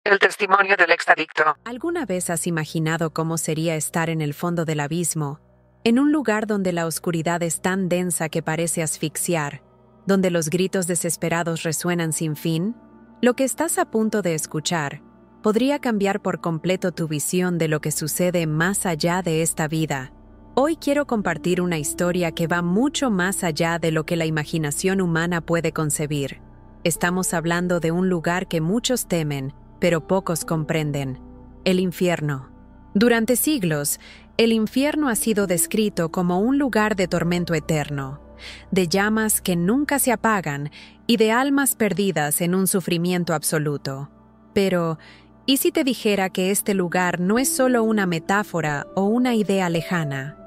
El testimonio del exadicto. ¿Alguna vez has imaginado cómo sería estar en el fondo del abismo, en un lugar donde la oscuridad es tan densa que parece asfixiar, donde los gritos desesperados resuenan sin fin? Lo que estás a punto de escuchar podría cambiar por completo tu visión de lo que sucede más allá de esta vida. Hoy quiero compartir una historia que va mucho más allá de lo que la imaginación humana puede concebir. Estamos hablando de un lugar que muchos temen, pero pocos comprenden: el infierno. Durante siglos, el infierno ha sido descrito como un lugar de tormento eterno, de llamas que nunca se apagan y de almas perdidas en un sufrimiento absoluto. Pero, ¿y si te dijera que este lugar no es solo una metáfora o una idea lejana?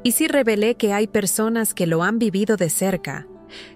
¿Y si revelé que hay personas que lo han vivido de cerca,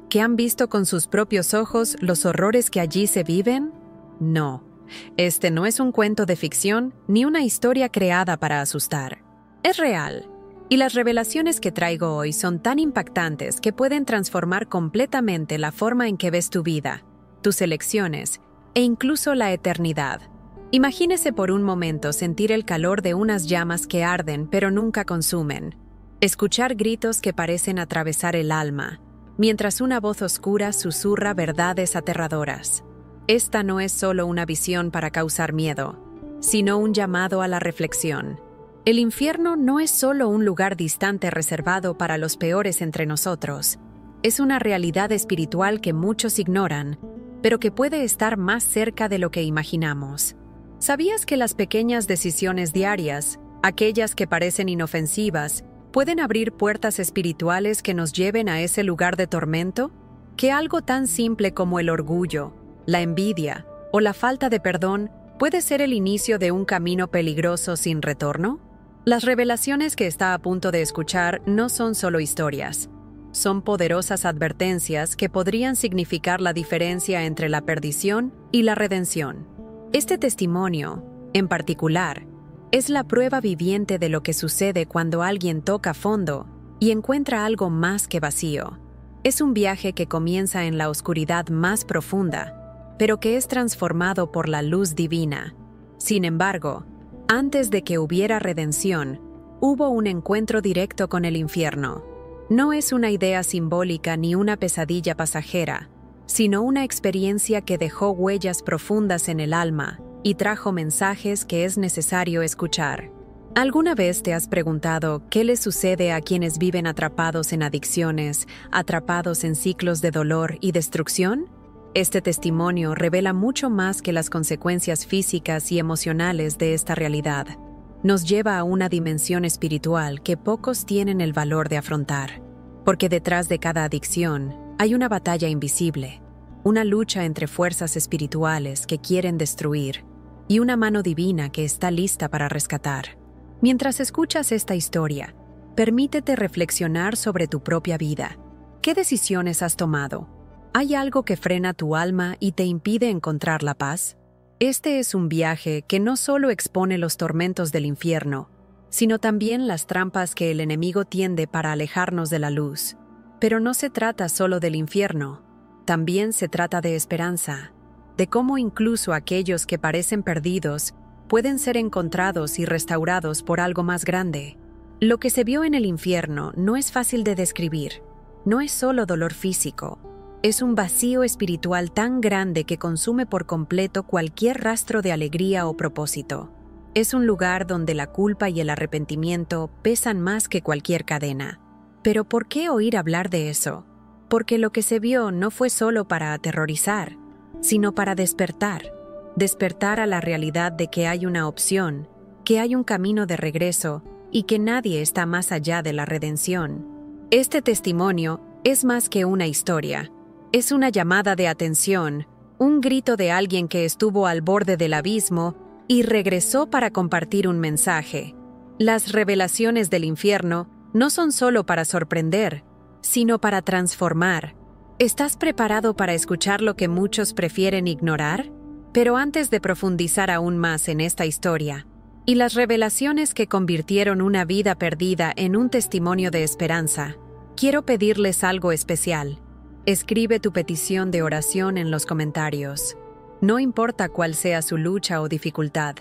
que han visto con sus propios ojos los horrores que allí se viven? No. Este no es un cuento de ficción ni una historia creada para asustar. Es real, y las revelaciones que traigo hoy son tan impactantes que pueden transformar completamente la forma en que ves tu vida, tus elecciones e incluso la eternidad. Imagínese por un momento sentir el calor de unas llamas que arden pero nunca consumen, escuchar gritos que parecen atravesar el alma, mientras una voz oscura susurra verdades aterradoras. Esta no es solo una visión para causar miedo, sino un llamado a la reflexión. El infierno no es solo un lugar distante reservado para los peores entre nosotros. Es una realidad espiritual que muchos ignoran, pero que puede estar más cerca de lo que imaginamos. ¿Sabías que las pequeñas decisiones diarias, aquellas que parecen inofensivas, pueden abrir puertas espirituales que nos lleven a ese lugar de tormento? Que algo tan simple como el orgullo, la envidia o la falta de perdón puede ser el inicio de un camino peligroso sin retorno. Las revelaciones que está a punto de escuchar no son solo historias. Son poderosas advertencias que podrían significar la diferencia entre la perdición y la redención. Este testimonio, en particular, es la prueba viviente de lo que sucede cuando alguien toca fondo y encuentra algo más que vacío. Es un viaje que comienza en la oscuridad más profunda, pero que es transformado por la luz divina. Sin embargo, antes de que hubiera redención, hubo un encuentro directo con el infierno. No es una idea simbólica ni una pesadilla pasajera, sino una experiencia que dejó huellas profundas en el alma y trajo mensajes que es necesario escuchar. ¿Alguna vez te has preguntado qué le sucede a quienes viven atrapados en adicciones, atrapados en ciclos de dolor y destrucción? Este testimonio revela mucho más que las consecuencias físicas y emocionales de esta realidad. Nos lleva a una dimensión espiritual que pocos tienen el valor de afrontar. Porque detrás de cada adicción hay una batalla invisible, una lucha entre fuerzas espirituales que quieren destruir y una mano divina que está lista para rescatar. Mientras escuchas esta historia, permítete reflexionar sobre tu propia vida. ¿Qué decisiones has tomado? ¿Hay algo que frena tu alma y te impide encontrar la paz? Este es un viaje que no solo expone los tormentos del infierno, sino también las trampas que el enemigo tiende para alejarnos de la luz. Pero no se trata solo del infierno, también se trata de esperanza, de cómo incluso aquellos que parecen perdidos pueden ser encontrados y restaurados por algo más grande. Lo que se vio en el infierno no es fácil de describir, no es solo dolor físico. Es un vacío espiritual tan grande que consume por completo cualquier rastro de alegría o propósito. Es un lugar donde la culpa y el arrepentimiento pesan más que cualquier cadena. Pero ¿por qué oír hablar de eso? Porque lo que se vio no fue solo para aterrorizar, sino para despertar. Despertar a la realidad de que hay una opción, que hay un camino de regreso y que nadie está más allá de la redención. Este testimonio es más que una historia. Es una llamada de atención, un grito de alguien que estuvo al borde del abismo y regresó para compartir un mensaje. Las revelaciones del infierno no son solo para sorprender, sino para transformar. ¿Estás preparado para escuchar lo que muchos prefieren ignorar? Pero antes de profundizar aún más en esta historia, y las revelaciones que convirtieron una vida perdida en un testimonio de esperanza, quiero pedirles algo especial. Escribe tu petición de oración en los comentarios. No importa cuál sea su lucha o dificultad,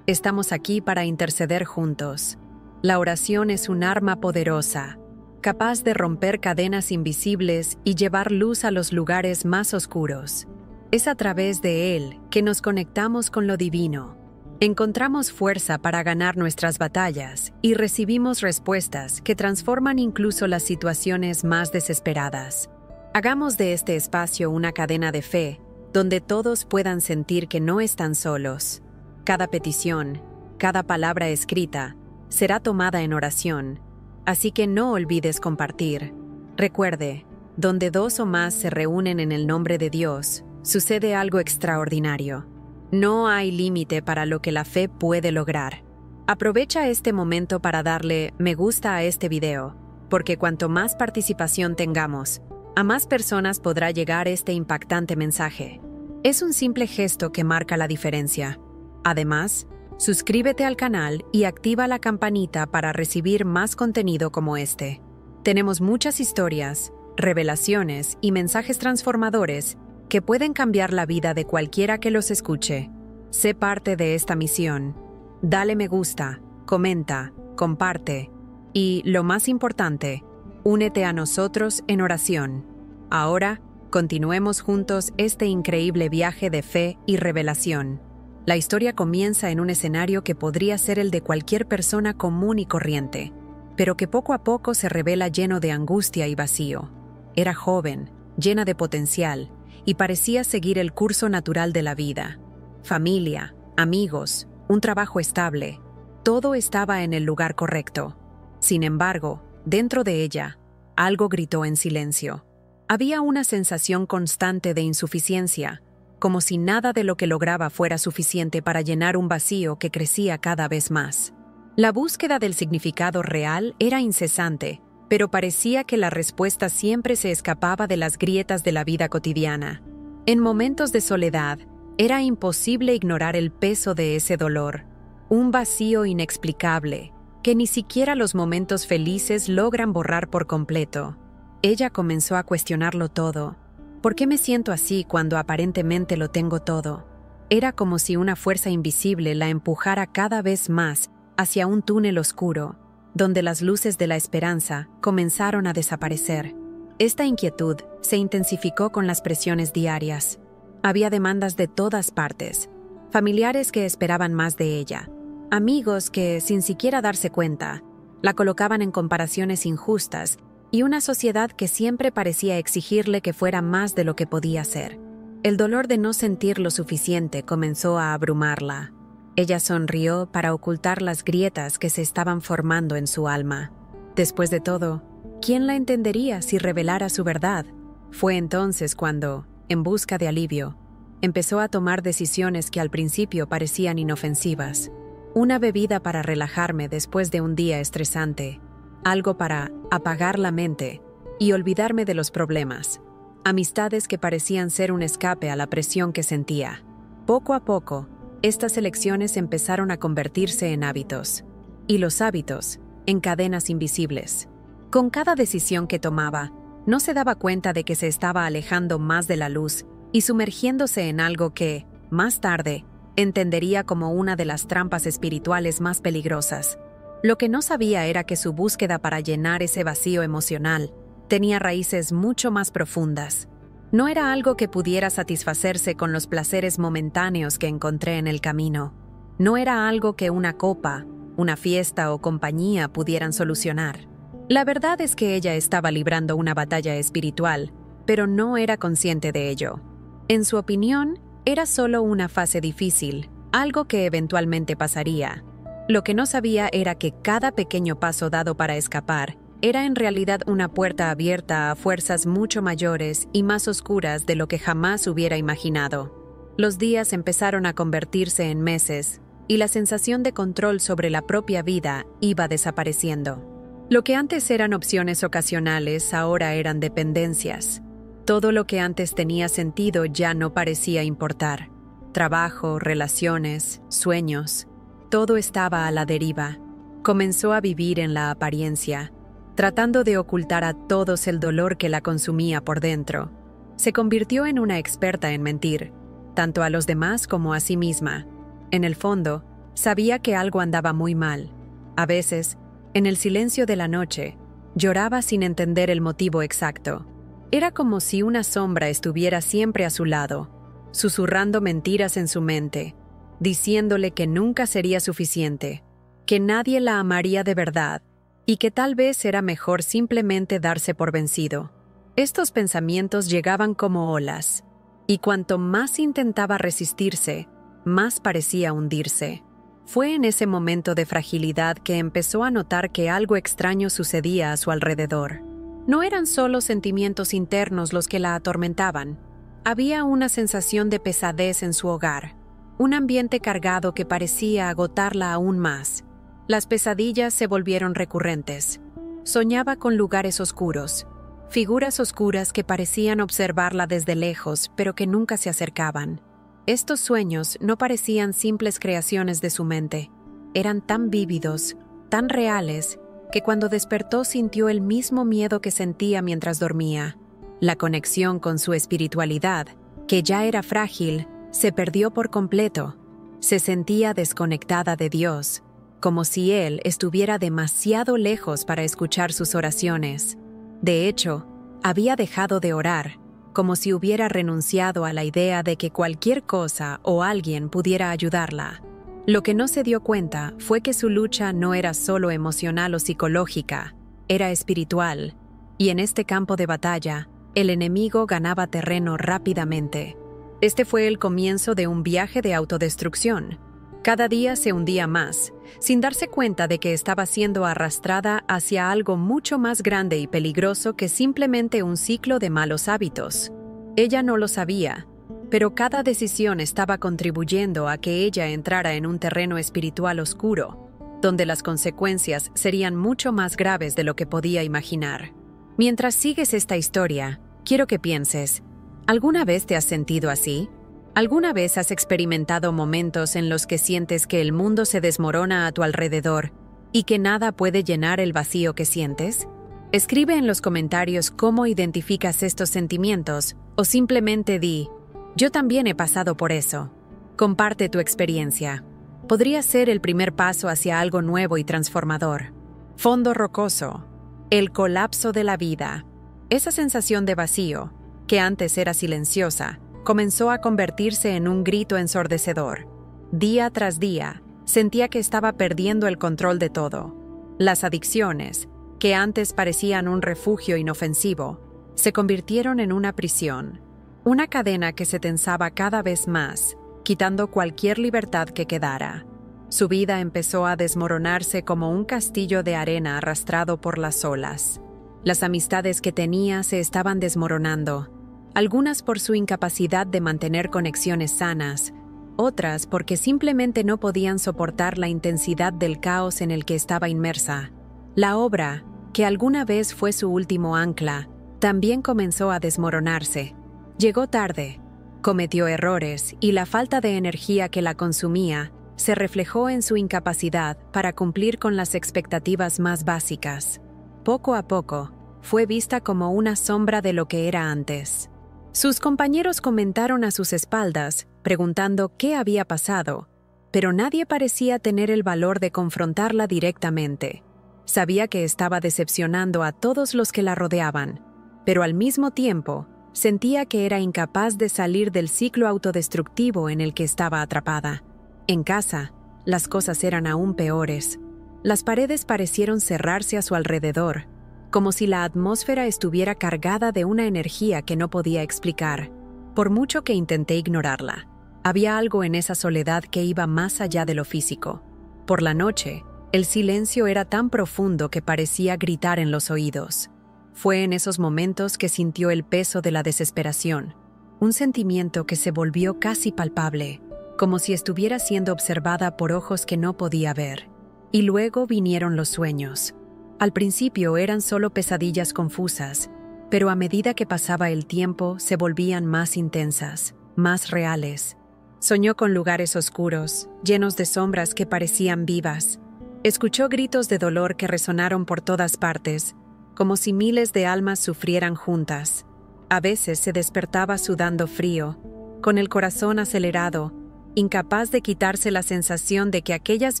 estamos aquí para interceder juntos. La oración es un arma poderosa, capaz de romper cadenas invisibles y llevar luz a los lugares más oscuros. Es a través de él que nos conectamos con lo divino. Encontramos fuerza para ganar nuestras batallas y recibimos respuestas que transforman incluso las situaciones más desesperadas. Hagamos de este espacio una cadena de fe, donde todos puedan sentir que no están solos. Cada petición, cada palabra escrita, será tomada en oración, así que no olvides compartir. Recuerde, donde dos o más se reúnen en el nombre de Dios, sucede algo extraordinario. No hay límite para lo que la fe puede lograr. Aprovecha este momento para darle me gusta a este video, porque cuanto más participación tengamos, a más personas podrá llegar este impactante mensaje. Es un simple gesto que marca la diferencia. Además, suscríbete al canal y activa la campanita para recibir más contenido como este. Tenemos muchas historias, revelaciones y mensajes transformadores que pueden cambiar la vida de cualquiera que los escuche. Sé parte de esta misión. Dale me gusta, comenta, comparte y, lo más importante, únete a nosotros en oración. Ahora, continuemos juntos este increíble viaje de fe y revelación. La historia comienza en un escenario que podría ser el de cualquier persona común y corriente, pero que poco a poco se revela lleno de angustia y vacío. Era joven, llena de potencial, y parecía seguir el curso natural de la vida. Familia, amigos, un trabajo estable, todo estaba en el lugar correcto. Sin embargo, dentro de ella, algo gritó en silencio. Había una sensación constante de insuficiencia, como si nada de lo que lograba fuera suficiente para llenar un vacío que crecía cada vez más. La búsqueda del significado real era incesante, pero parecía que la respuesta siempre se escapaba de las grietas de la vida cotidiana. En momentos de soledad, era imposible ignorar el peso de ese dolor, un vacío inexplicable, que ni siquiera los momentos felices logran borrar por completo. Ella comenzó a cuestionarlo todo. ¿Por qué me siento así cuando aparentemente lo tengo todo? Era como si una fuerza invisible la empujara cada vez más hacia un túnel oscuro, donde las luces de la esperanza comenzaron a desaparecer. Esta inquietud se intensificó con las presiones diarias. Había demandas de todas partes, familiares que esperaban más de ella, amigos que, sin siquiera darse cuenta, la colocaban en comparaciones injustas y una sociedad que siempre parecía exigirle que fuera más de lo que podía ser. El dolor de no sentir lo suficiente comenzó a abrumarla. Ella sonrió para ocultar las grietas que se estaban formando en su alma. Después de todo, ¿quién la entendería si revelara su verdad? Fue entonces cuando, en busca de alivio, empezó a tomar decisiones que al principio parecían inofensivas. Una bebida para relajarme después de un día estresante, algo para apagar la mente y olvidarme de los problemas, amistades que parecían ser un escape a la presión que sentía. Poco a poco, estas elecciones empezaron a convertirse en hábitos, y los hábitos en cadenas invisibles. Con cada decisión que tomaba, no se daba cuenta de que se estaba alejando más de la luz y sumergiéndose en algo que, más tarde, entendería como una de las trampas espirituales más peligrosas. Lo que no sabía era que su búsqueda para llenar ese vacío emocional tenía raíces mucho más profundas. No era algo que pudiera satisfacerse con los placeres momentáneos que encontré en el camino. No era algo que una copa, una fiesta o compañía pudieran solucionar. La verdad es que ella estaba librando una batalla espiritual, pero no era consciente de ello. En su opinión, era solo una fase difícil, algo que eventualmente pasaría. Lo que no sabía era que cada pequeño paso dado para escapar era en realidad una puerta abierta a fuerzas mucho mayores y más oscuras de lo que jamás hubiera imaginado. Los días empezaron a convertirse en meses, y la sensación de control sobre la propia vida iba desapareciendo. Lo que antes eran opciones ocasionales ahora eran dependencias. Todo lo que antes tenía sentido ya no parecía importar. Trabajo, relaciones, sueños, todo estaba a la deriva. Comenzó a vivir en la apariencia, tratando de ocultar a todos el dolor que la consumía por dentro. Se convirtió en una experta en mentir, tanto a los demás como a sí misma. En el fondo, sabía que algo andaba muy mal. A veces, en el silencio de la noche, lloraba sin entender el motivo exacto. Era como si una sombra estuviera siempre a su lado, susurrando mentiras en su mente, diciéndole que nunca sería suficiente, que nadie la amaría de verdad y que tal vez era mejor simplemente darse por vencido. Estos pensamientos llegaban como olas, y cuanto más intentaba resistirse, más parecía hundirse. Fue en ese momento de fragilidad que empezó a notar que algo extraño sucedía a su alrededor. No eran solo sentimientos internos los que la atormentaban. Había una sensación de pesadez en su hogar, un ambiente cargado que parecía agotarla aún más. Las pesadillas se volvieron recurrentes. Soñaba con lugares oscuros, figuras oscuras que parecían observarla desde lejos, pero que nunca se acercaban. Estos sueños no parecían simples creaciones de su mente. Eran tan vívidos, tan reales, que cuando despertó sintió el mismo miedo que sentía mientras dormía. La conexión con su espiritualidad, que ya era frágil, se perdió por completo. Se sentía desconectada de Dios, como si Él estuviera demasiado lejos para escuchar sus oraciones. De hecho, había dejado de orar, como si hubiera renunciado a la idea de que cualquier cosa o alguien pudiera ayudarla. Lo que no se dio cuenta fue que su lucha no era solo emocional o psicológica, era espiritual, y en este campo de batalla, el enemigo ganaba terreno rápidamente. Este fue el comienzo de un viaje de autodestrucción. Cada día se hundía más, sin darse cuenta de que estaba siendo arrastrada hacia algo mucho más grande y peligroso que simplemente un ciclo de malos hábitos. Ella no lo sabía, pero cada decisión estaba contribuyendo a que ella entrara en un terreno espiritual oscuro, donde las consecuencias serían mucho más graves de lo que podía imaginar. Mientras sigues esta historia, quiero que pienses, ¿alguna vez te has sentido así? ¿Alguna vez has experimentado momentos en los que sientes que el mundo se desmorona a tu alrededor y que nada puede llenar el vacío que sientes? Escribe en los comentarios cómo identificas estos sentimientos o simplemente di, yo también he pasado por eso. Comparte tu experiencia. Podría ser el primer paso hacia algo nuevo y transformador. Fondo rocoso. El colapso de la vida. Esa sensación de vacío, que antes era silenciosa, comenzó a convertirse en un grito ensordecedor. Día tras día, sentía que estaba perdiendo el control de todo. Las adicciones, que antes parecían un refugio inofensivo, se convirtieron en una prisión, una cadena que se tensaba cada vez más, quitando cualquier libertad que quedara. Su vida empezó a desmoronarse como un castillo de arena arrastrado por las olas. Las amistades que tenía se estaban desmoronando, algunas por su incapacidad de mantener conexiones sanas, otras porque simplemente no podían soportar la intensidad del caos en el que estaba inmersa. La obra, que alguna vez fue su último ancla, también comenzó a desmoronarse. Llegó tarde, cometió errores y la falta de energía que la consumía se reflejó en su incapacidad para cumplir con las expectativas más básicas. Poco a poco, fue vista como una sombra de lo que era antes. Sus compañeros comentaron a sus espaldas, preguntando qué había pasado, pero nadie parecía tener el valor de confrontarla directamente. Sabía que estaba decepcionando a todos los que la rodeaban, pero al mismo tiempo, sentía que era incapaz de salir del ciclo autodestructivo en el que estaba atrapada. En casa, las cosas eran aún peores. Las paredes parecieron cerrarse a su alrededor, como si la atmósfera estuviera cargada de una energía que no podía explicar. Por mucho que intenté ignorarla, había algo en esa soledad que iba más allá de lo físico. Por la noche, el silencio era tan profundo que parecía gritar en los oídos. Fue en esos momentos que sintió el peso de la desesperación, un sentimiento que se volvió casi palpable, como si estuviera siendo observada por ojos que no podía ver. Y luego vinieron los sueños. Al principio eran solo pesadillas confusas, pero a medida que pasaba el tiempo se volvían más intensas, más reales. Soñó con lugares oscuros, llenos de sombras que parecían vivas. Escuchó gritos de dolor que resonaron por todas partes, como si miles de almas sufrieran juntas. A veces se despertaba sudando frío, con el corazón acelerado, incapaz de quitarse la sensación de que aquellas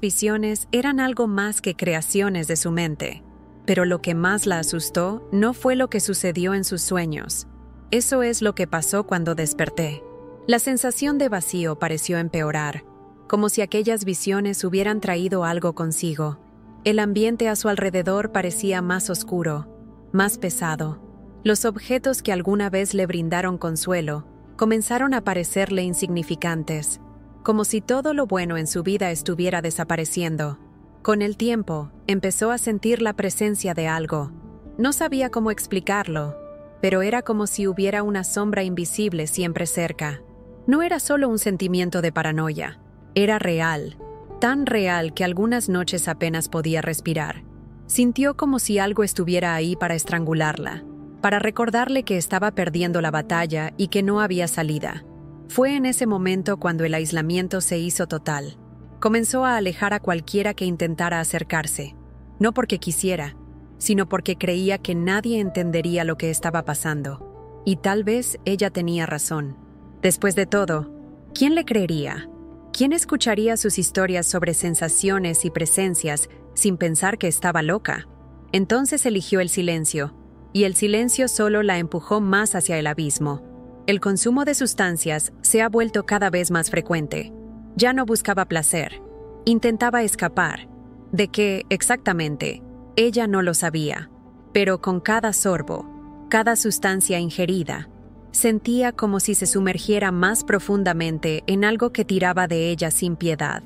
visiones eran algo más que creaciones de su mente. Pero lo que más la asustó no fue lo que sucedió en sus sueños. Eso es lo que pasó cuando desperté. La sensación de vacío pareció empeorar, como si aquellas visiones hubieran traído algo consigo. El ambiente a su alrededor parecía más oscuro, más pesado. Los objetos que alguna vez le brindaron consuelo comenzaron a parecerle insignificantes, como si todo lo bueno en su vida estuviera desapareciendo. Con el tiempo, empezó a sentir la presencia de algo. No sabía cómo explicarlo, pero era como si hubiera una sombra invisible siempre cerca. No era solo un sentimiento de paranoia, era real, tan real que algunas noches apenas podía respirar. Sintió como si algo estuviera ahí para estrangularla, para recordarle que estaba perdiendo la batalla y que no había salida. Fue en ese momento cuando el aislamiento se hizo total. Comenzó a alejar a cualquiera que intentara acercarse, no porque quisiera, sino porque creía que nadie entendería lo que estaba pasando. Y tal vez ella tenía razón. Después de todo, ¿quién le creería? ¿Quién escucharía sus historias sobre sensaciones y presencias sin pensar que estaba loca? Entonces eligió el silencio, y el silencio solo la empujó más hacia el abismo. El consumo de sustancias se ha vuelto cada vez más frecuente. Ya no buscaba placer, intentaba escapar. ¿De qué exactamente? Ella no lo sabía, pero con cada sorbo, cada sustancia ingerida, sentía como si se sumergiera más profundamente en algo que tiraba de ella sin piedad.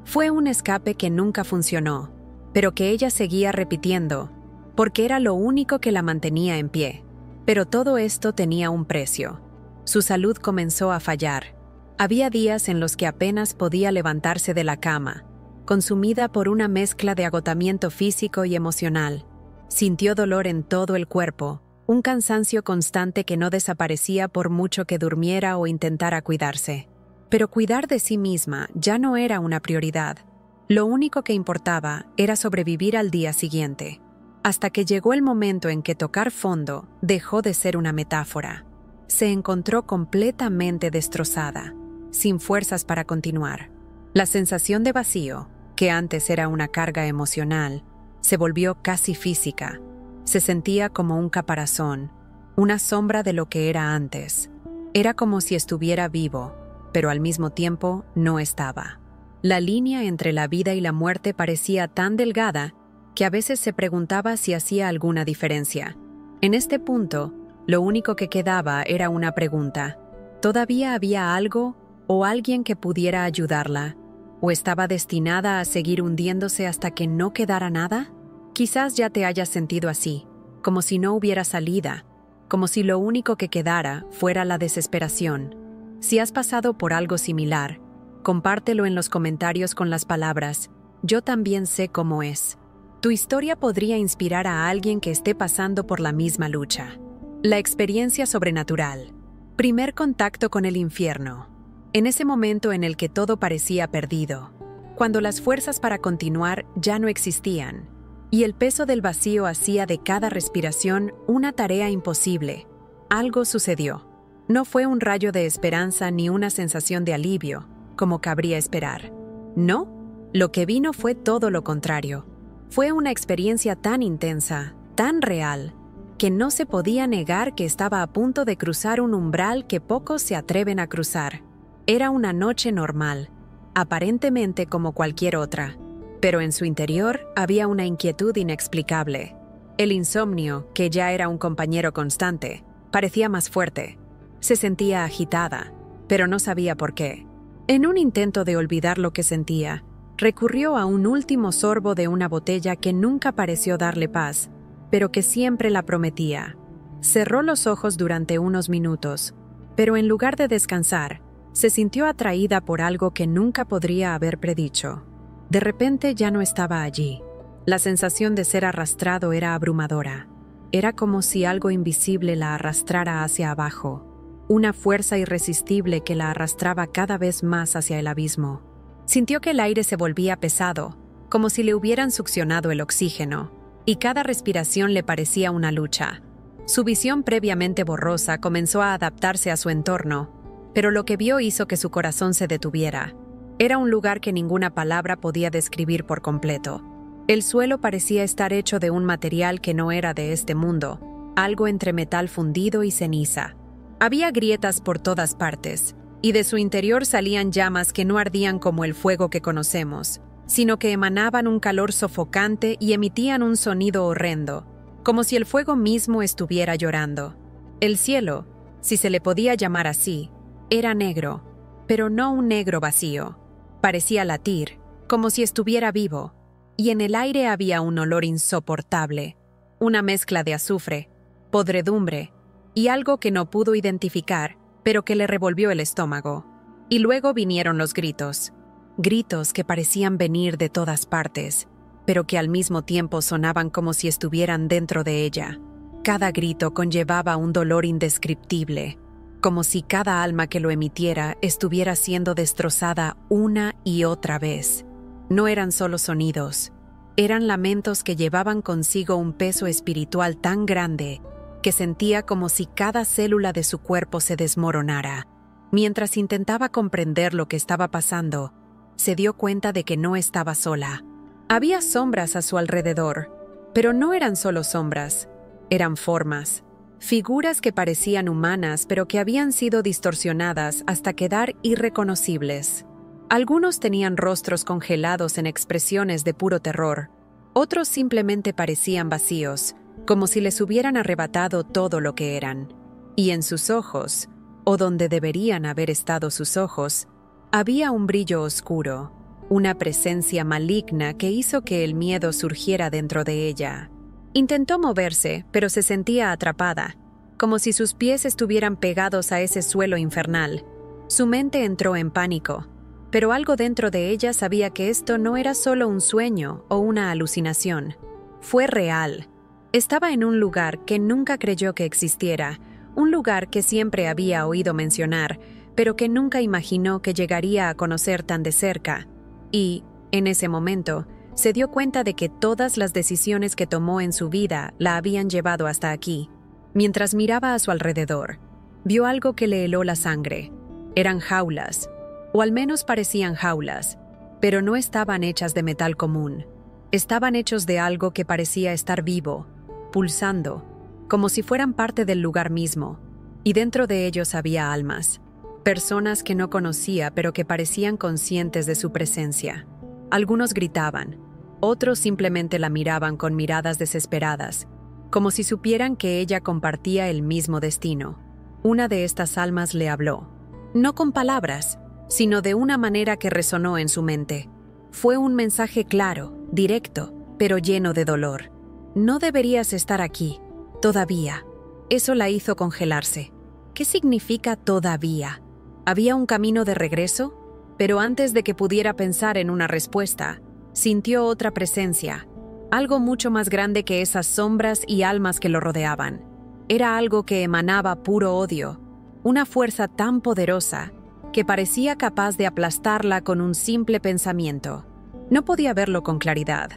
Fue un escape que nunca funcionó, pero que ella seguía repitiendo, porque era lo único que la mantenía en pie. Pero todo esto tenía un precio. Su salud comenzó a fallar. Había días en los que apenas podía levantarse de la cama, consumida por una mezcla de agotamiento físico y emocional. Sintió dolor en todo el cuerpo, un cansancio constante que no desaparecía por mucho que durmiera o intentara cuidarse. Pero cuidar de sí misma ya no era una prioridad. Lo único que importaba era sobrevivir al día siguiente, hasta que llegó el momento en que tocar fondo dejó de ser una metáfora. Se encontró completamente destrozada, sin fuerzas para continuar. La sensación de vacío, que antes era una carga emocional, se volvió casi física. Se sentía como un caparazón, una sombra de lo que era antes. Era como si estuviera vivo, pero al mismo tiempo no estaba. La línea entre la vida y la muerte parecía tan delgada que a veces se preguntaba si hacía alguna diferencia. En este punto, lo único que quedaba era una pregunta. ¿Todavía había algo o alguien que pudiera ayudarla? ¿O estaba destinada a seguir hundiéndose hasta que no quedara nada? Quizás ya te hayas sentido así, como si no hubiera salida, como si lo único que quedara fuera la desesperación. Si has pasado por algo similar, compártelo en los comentarios con las palabras «Yo también sé cómo es». Tu historia podría inspirar a alguien que esté pasando por la misma lucha. La experiencia sobrenatural. Primer contacto con el infierno. En ese momento en el que todo parecía perdido, cuando las fuerzas para continuar ya no existían, y el peso del vacío hacía de cada respiración una tarea imposible, algo sucedió. No fue un rayo de esperanza ni una sensación de alivio, como cabría esperar. No, lo que vino fue todo lo contrario. Fue una experiencia tan intensa, tan real, que no se podía negar que estaba a punto de cruzar un umbral que pocos se atreven a cruzar. Era una noche normal, aparentemente como cualquier otra, pero en su interior había una inquietud inexplicable. El insomnio, que ya era un compañero constante, parecía más fuerte. Se sentía agitada, pero no sabía por qué. En un intento de olvidar lo que sentía, recurrió a un último sorbo de una botella que nunca pareció darle paz, pero que siempre la prometía. Cerró los ojos durante unos minutos, pero en lugar de descansar, se sintió atraída por algo que nunca podría haber predicho. De repente ya no estaba allí. La sensación de ser arrastrado era abrumadora. Era como si algo invisible la arrastrara hacia abajo, una fuerza irresistible que la arrastraba cada vez más hacia el abismo. Sintió que el aire se volvía pesado, como si le hubieran succionado el oxígeno, y cada respiración le parecía una lucha. Su visión previamente borrosa comenzó a adaptarse a su entorno, pero lo que vio hizo que su corazón se detuviera. Era un lugar que ninguna palabra podía describir por completo. El suelo parecía estar hecho de un material que no era de este mundo, algo entre metal fundido y ceniza. Había grietas por todas partes, y de su interior salían llamas que no ardían como el fuego que conocemos, sino que emanaban un calor sofocante y emitían un sonido horrendo, como si el fuego mismo estuviera llorando. El cielo, si se le podía llamar así, era negro, pero no un negro vacío. Parecía latir, como si estuviera vivo, y en el aire había un olor insoportable, una mezcla de azufre, podredumbre y algo que no pudo identificar, pero que le revolvió el estómago. Y luego vinieron los gritos. Gritos que parecían venir de todas partes, pero que al mismo tiempo sonaban como si estuvieran dentro de ella. Cada grito conllevaba un dolor indescriptible, como si cada alma que lo emitiera estuviera siendo destrozada una y otra vez. No eran solo sonidos, eran lamentos que llevaban consigo un peso espiritual tan grande que sentía como si cada célula de su cuerpo se desmoronara. Mientras intentaba comprender lo que estaba pasando, se dio cuenta de que no estaba sola. Había sombras a su alrededor, pero no eran solo sombras, eran formas, figuras que parecían humanas pero que habían sido distorsionadas hasta quedar irreconocibles. Algunos tenían rostros congelados en expresiones de puro terror, otros simplemente parecían vacíos, como si les hubieran arrebatado todo lo que eran. Y en sus ojos, o donde deberían haber estado sus ojos, había un brillo oscuro, una presencia maligna que hizo que el miedo surgiera dentro de ella. Intentó moverse, pero se sentía atrapada, como si sus pies estuvieran pegados a ese suelo infernal. Su mente entró en pánico, pero algo dentro de ella sabía que esto no era solo un sueño o una alucinación. Fue real. Estaba en un lugar que nunca creyó que existiera, un lugar que siempre había oído mencionar, pero que nunca imaginó que llegaría a conocer tan de cerca. Y, en ese momento, se dio cuenta de que todas las decisiones que tomó en su vida la habían llevado hasta aquí. Mientras miraba a su alrededor, vio algo que le heló la sangre. Eran jaulas, o al menos parecían jaulas, pero no estaban hechas de metal común. Estaban hechos de algo que parecía estar vivo, pulsando, como si fueran parte del lugar mismo, y dentro de ellos había almas, personas que no conocía pero que parecían conscientes de su presencia. Algunos gritaban, otros simplemente la miraban con miradas desesperadas, como si supieran que ella compartía el mismo destino. Una de estas almas le habló, no con palabras, sino de una manera que resonó en su mente. Fue un mensaje claro, directo, pero lleno de dolor. No deberías estar aquí, todavía. Eso la hizo congelarse. ¿Qué significa todavía? ¿Había un camino de regreso? Pero antes de que pudiera pensar en una respuesta, sintió otra presencia, algo mucho más grande que esas sombras y almas que lo rodeaban. Era algo que emanaba puro odio, una fuerza tan poderosa que parecía capaz de aplastarla con un simple pensamiento. No podía verlo con claridad,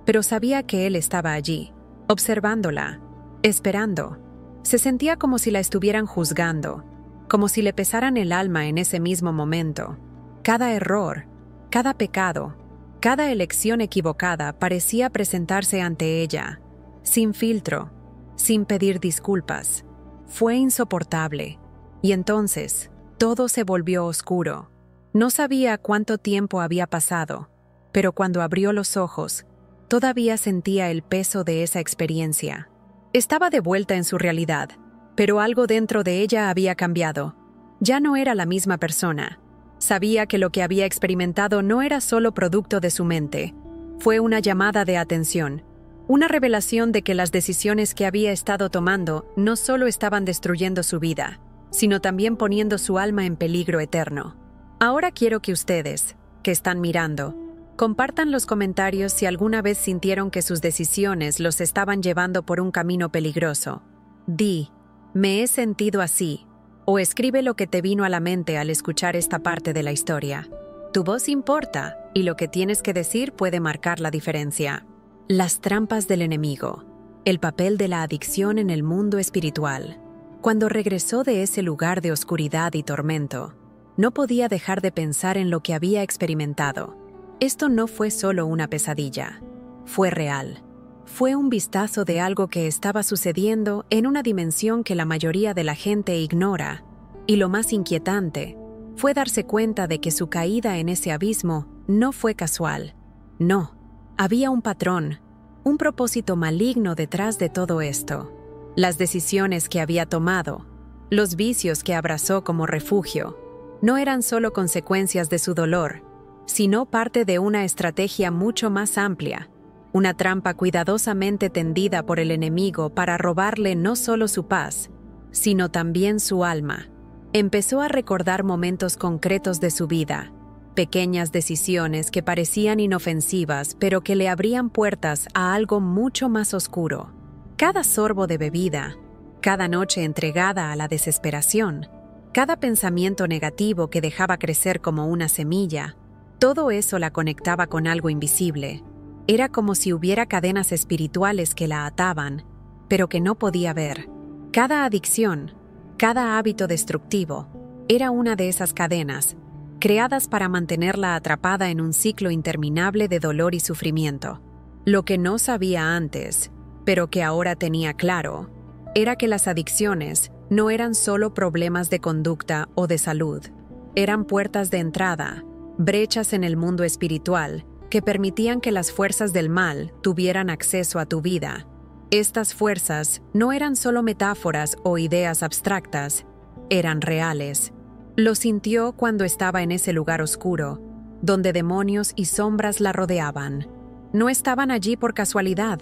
pero sabía que él estaba allí, observándola, esperando. Se sentía como si la estuvieran juzgando, como si le pesaran el alma en ese mismo momento. Cada error, cada pecado, cada elección equivocada parecía presentarse ante ella, sin filtro, sin pedir disculpas. Fue insoportable. Y entonces, todo se volvió oscuro. No sabía cuánto tiempo había pasado, pero cuando abrió los ojos, todavía sentía el peso de esa experiencia. Estaba de vuelta en su realidad, pero algo dentro de ella había cambiado. Ya no era la misma persona. Sabía que lo que había experimentado no era solo producto de su mente. Fue una llamada de atención, una revelación de que las decisiones que había estado tomando no solo estaban destruyendo su vida, sino también poniendo su alma en peligro eterno. Ahora quiero que ustedes, que están mirando, compartan los comentarios si alguna vez sintieron que sus decisiones los estaban llevando por un camino peligroso. Di, me he sentido así, o escribe lo que te vino a la mente al escuchar esta parte de la historia. Tu voz importa, y lo que tienes que decir puede marcar la diferencia. Las trampas del enemigo. El papel de la adicción en el mundo espiritual. Cuando regresó de ese lugar de oscuridad y tormento, no podía dejar de pensar en lo que había experimentado. Esto no fue solo una pesadilla, fue real. Fue un vistazo de algo que estaba sucediendo en una dimensión que la mayoría de la gente ignora. Y lo más inquietante fue darse cuenta de que su caída en ese abismo no fue casual. No, había un patrón, un propósito maligno detrás de todo esto. Las decisiones que había tomado, los vicios que abrazó como refugio, no eran solo consecuencias de su dolor, sino parte de una estrategia mucho más amplia, una trampa cuidadosamente tendida por el enemigo para robarle no solo su paz, sino también su alma. Empezó a recordar momentos concretos de su vida, pequeñas decisiones que parecían inofensivas, pero que le abrían puertas a algo mucho más oscuro. Cada sorbo de bebida, cada noche entregada a la desesperación, cada pensamiento negativo que dejaba crecer como una semilla, todo eso la conectaba con algo invisible. Era como si hubiera cadenas espirituales que la ataban, pero que no podía ver. Cada adicción, cada hábito destructivo, era una de esas cadenas, creadas para mantenerla atrapada en un ciclo interminable de dolor y sufrimiento. Lo que no sabía antes, pero que ahora tenía claro, era que las adicciones no eran solo problemas de conducta o de salud. Eran puertas de entrada, brechas en el mundo espiritual, que permitían que las fuerzas del mal tuvieran acceso a tu vida. Estas fuerzas no eran solo metáforas o ideas abstractas, eran reales. Lo sintió cuando estaba en ese lugar oscuro, donde demonios y sombras la rodeaban. No estaban allí por casualidad,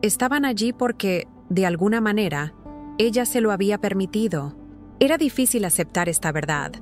estaban allí porque, de alguna manera, ella se lo había permitido. Era difícil aceptar esta verdad,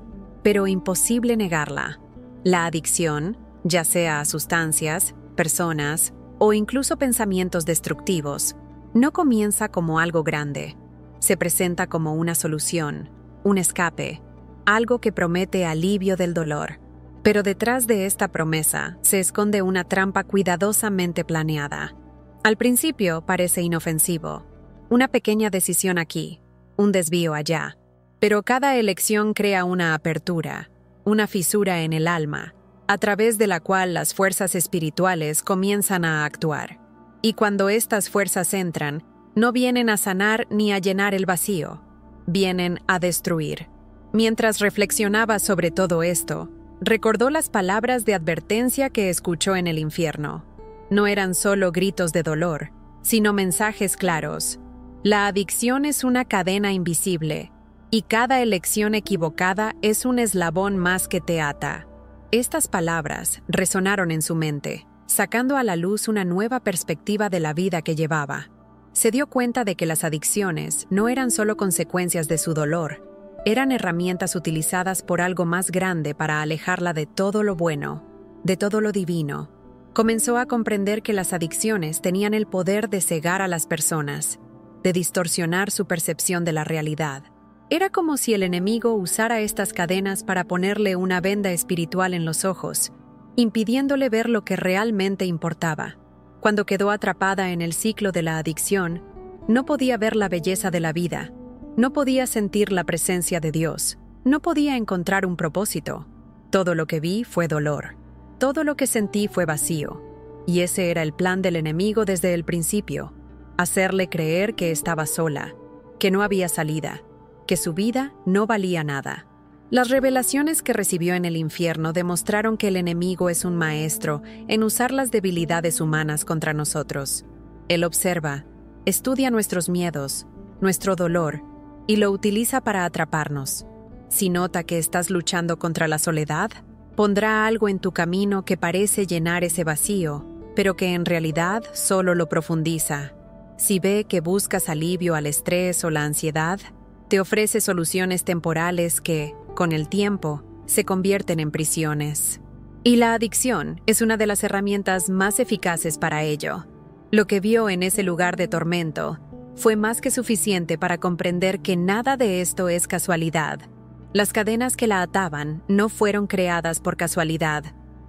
pero imposible negarla. La adicción, ya sea a sustancias, personas o incluso pensamientos destructivos, no comienza como algo grande. Se presenta como una solución, un escape, algo que promete alivio del dolor. Pero detrás de esta promesa se esconde una trampa cuidadosamente planeada. Al principio parece inofensivo, una pequeña decisión aquí, un desvío allá, pero cada elección crea una apertura, una fisura en el alma, a través de la cual las fuerzas espirituales comienzan a actuar. Y cuando estas fuerzas entran, no vienen a sanar ni a llenar el vacío, vienen a destruir. Mientras reflexionaba sobre todo esto, recordó las palabras de advertencia que escuchó en el infierno. No eran solo gritos de dolor, sino mensajes claros. La adicción es una cadena invisible, y cada elección equivocada es un eslabón más que te ata. Estas palabras resonaron en su mente, sacando a la luz una nueva perspectiva de la vida que llevaba. Se dio cuenta de que las adicciones no eran solo consecuencias de su dolor, eran herramientas utilizadas por algo más grande para alejarla de todo lo bueno, de todo lo divino. Comenzó a comprender que las adicciones tenían el poder de cegar a las personas, de distorsionar su percepción de la realidad. Era como si el enemigo usara estas cadenas para ponerle una venda espiritual en los ojos, impidiéndole ver lo que realmente importaba. Cuando quedó atrapada en el ciclo de la adicción, no podía ver la belleza de la vida, no podía sentir la presencia de Dios, no podía encontrar un propósito. Todo lo que vi fue dolor, todo lo que sentí fue vacío, y ese era el plan del enemigo desde el principio, hacerle creer que estaba sola, que no había salida, que su vida no valía nada. Las revelaciones que recibió en el infierno demostraron que el enemigo es un maestro en usar las debilidades humanas contra nosotros. Él observa, estudia nuestros miedos, nuestro dolor, y lo utiliza para atraparnos. Si nota que estás luchando contra la soledad, pondrá algo en tu camino que parece llenar ese vacío, pero que en realidad solo lo profundiza. Si ve que buscas alivio al estrés o la ansiedad, te ofrece soluciones temporales que, con el tiempo, se convierten en prisiones. Y la adicción es una de las herramientas más eficaces para ello. Lo que vio en ese lugar de tormento fue más que suficiente para comprender que nada de esto es casualidad. Las cadenas que la ataban no fueron creadas por casualidad.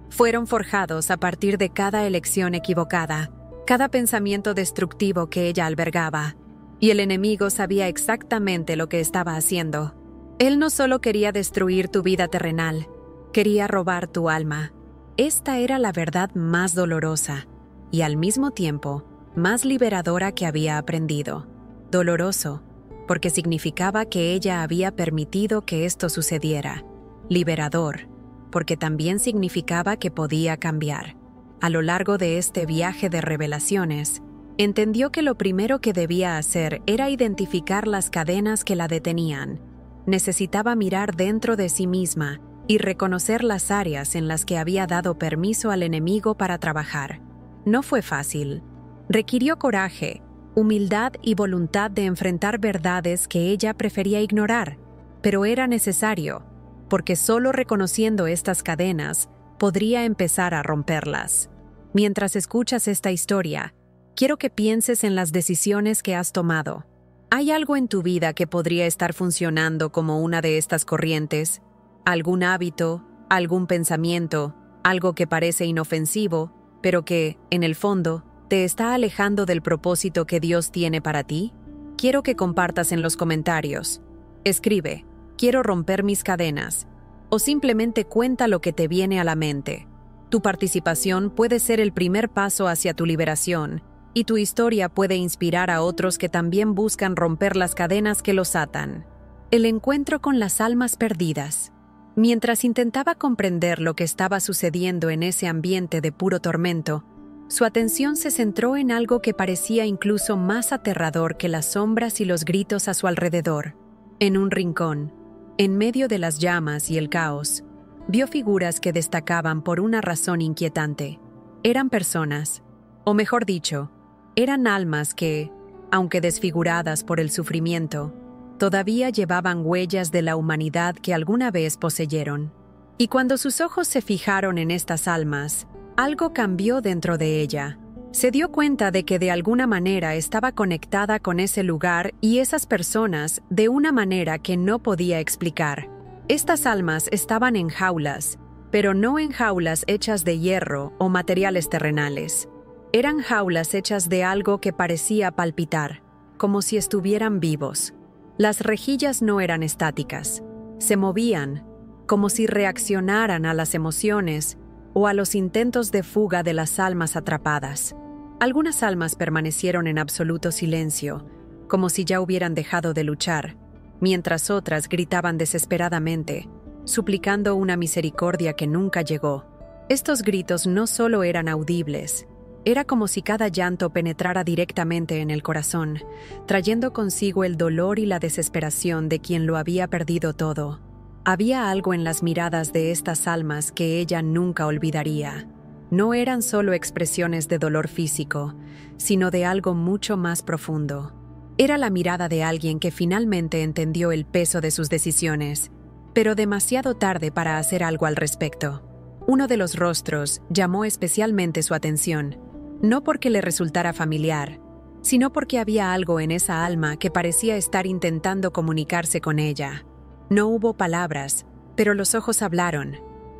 Fueron forjados a partir de cada elección equivocada, cada pensamiento destructivo que ella albergaba. y el enemigo sabía exactamente lo que estaba haciendo. Él no solo quería destruir tu vida terrenal, quería robar tu alma. Esta era la verdad más dolorosa y al mismo tiempo más liberadora que había aprendido. Doloroso, porque significaba que ella había permitido que esto sucediera. Liberador, porque también significaba que podía cambiar. A lo largo de este viaje de revelaciones, entendió que lo primero que debía hacer era identificar las cadenas que la detenían. Necesitaba mirar dentro de sí misma y reconocer las áreas en las que había dado permiso al enemigo para trabajar. No fue fácil. Requirió coraje, humildad y voluntad de enfrentar verdades que ella prefería ignorar, pero era necesario, porque solo reconociendo estas cadenas podría empezar a romperlas. Mientras escuchas esta historia, quiero que pienses en las decisiones que has tomado. ¿Hay algo en tu vida que podría estar funcionando como una de estas corrientes? ¿Algún hábito, algún pensamiento, algo que parece inofensivo, pero que, en el fondo, te está alejando del propósito que Dios tiene para ti? Quiero que compartas en los comentarios. Escribe, quiero romper mis cadenas, o simplemente cuenta lo que te viene a la mente. Tu participación puede ser el primer paso hacia tu liberación, y tu historia puede inspirar a otros que también buscan romper las cadenas que los atan. El encuentro con las almas perdidas. Mientras intentaba comprender lo que estaba sucediendo en ese ambiente de puro tormento, su atención se centró en algo que parecía incluso más aterrador que las sombras y los gritos a su alrededor. En un rincón, en medio de las llamas y el caos, vio figuras que destacaban por una razón inquietante. Eran personas, o mejor dicho, eran almas que, aunque desfiguradas por el sufrimiento, todavía llevaban huellas de la humanidad que alguna vez poseyeron. Y cuando sus ojos se fijaron en estas almas, algo cambió dentro de ella. Se dio cuenta de que de alguna manera estaba conectada con ese lugar y esas personas de una manera que no podía explicar. Estas almas estaban en jaulas, pero no en jaulas hechas de hierro o materiales terrenales. Eran jaulas hechas de algo que parecía palpitar, como si estuvieran vivos. Las rejillas no eran estáticas, se movían, como si reaccionaran a las emociones o a los intentos de fuga de las almas atrapadas. Algunas almas permanecieron en absoluto silencio, como si ya hubieran dejado de luchar, mientras otras gritaban desesperadamente, suplicando una misericordia que nunca llegó. Estos gritos no solo eran audibles, era como si cada llanto penetrara directamente en el corazón, trayendo consigo el dolor y la desesperación de quien lo había perdido todo. Había algo en las miradas de estas almas que ella nunca olvidaría. No eran solo expresiones de dolor físico, sino de algo mucho más profundo. Era la mirada de alguien que finalmente entendió el peso de sus decisiones, pero demasiado tarde para hacer algo al respecto. Uno de los rostros llamó especialmente su atención, no porque le resultara familiar, sino porque había algo en esa alma que parecía estar intentando comunicarse con ella. No hubo palabras, pero los ojos hablaron.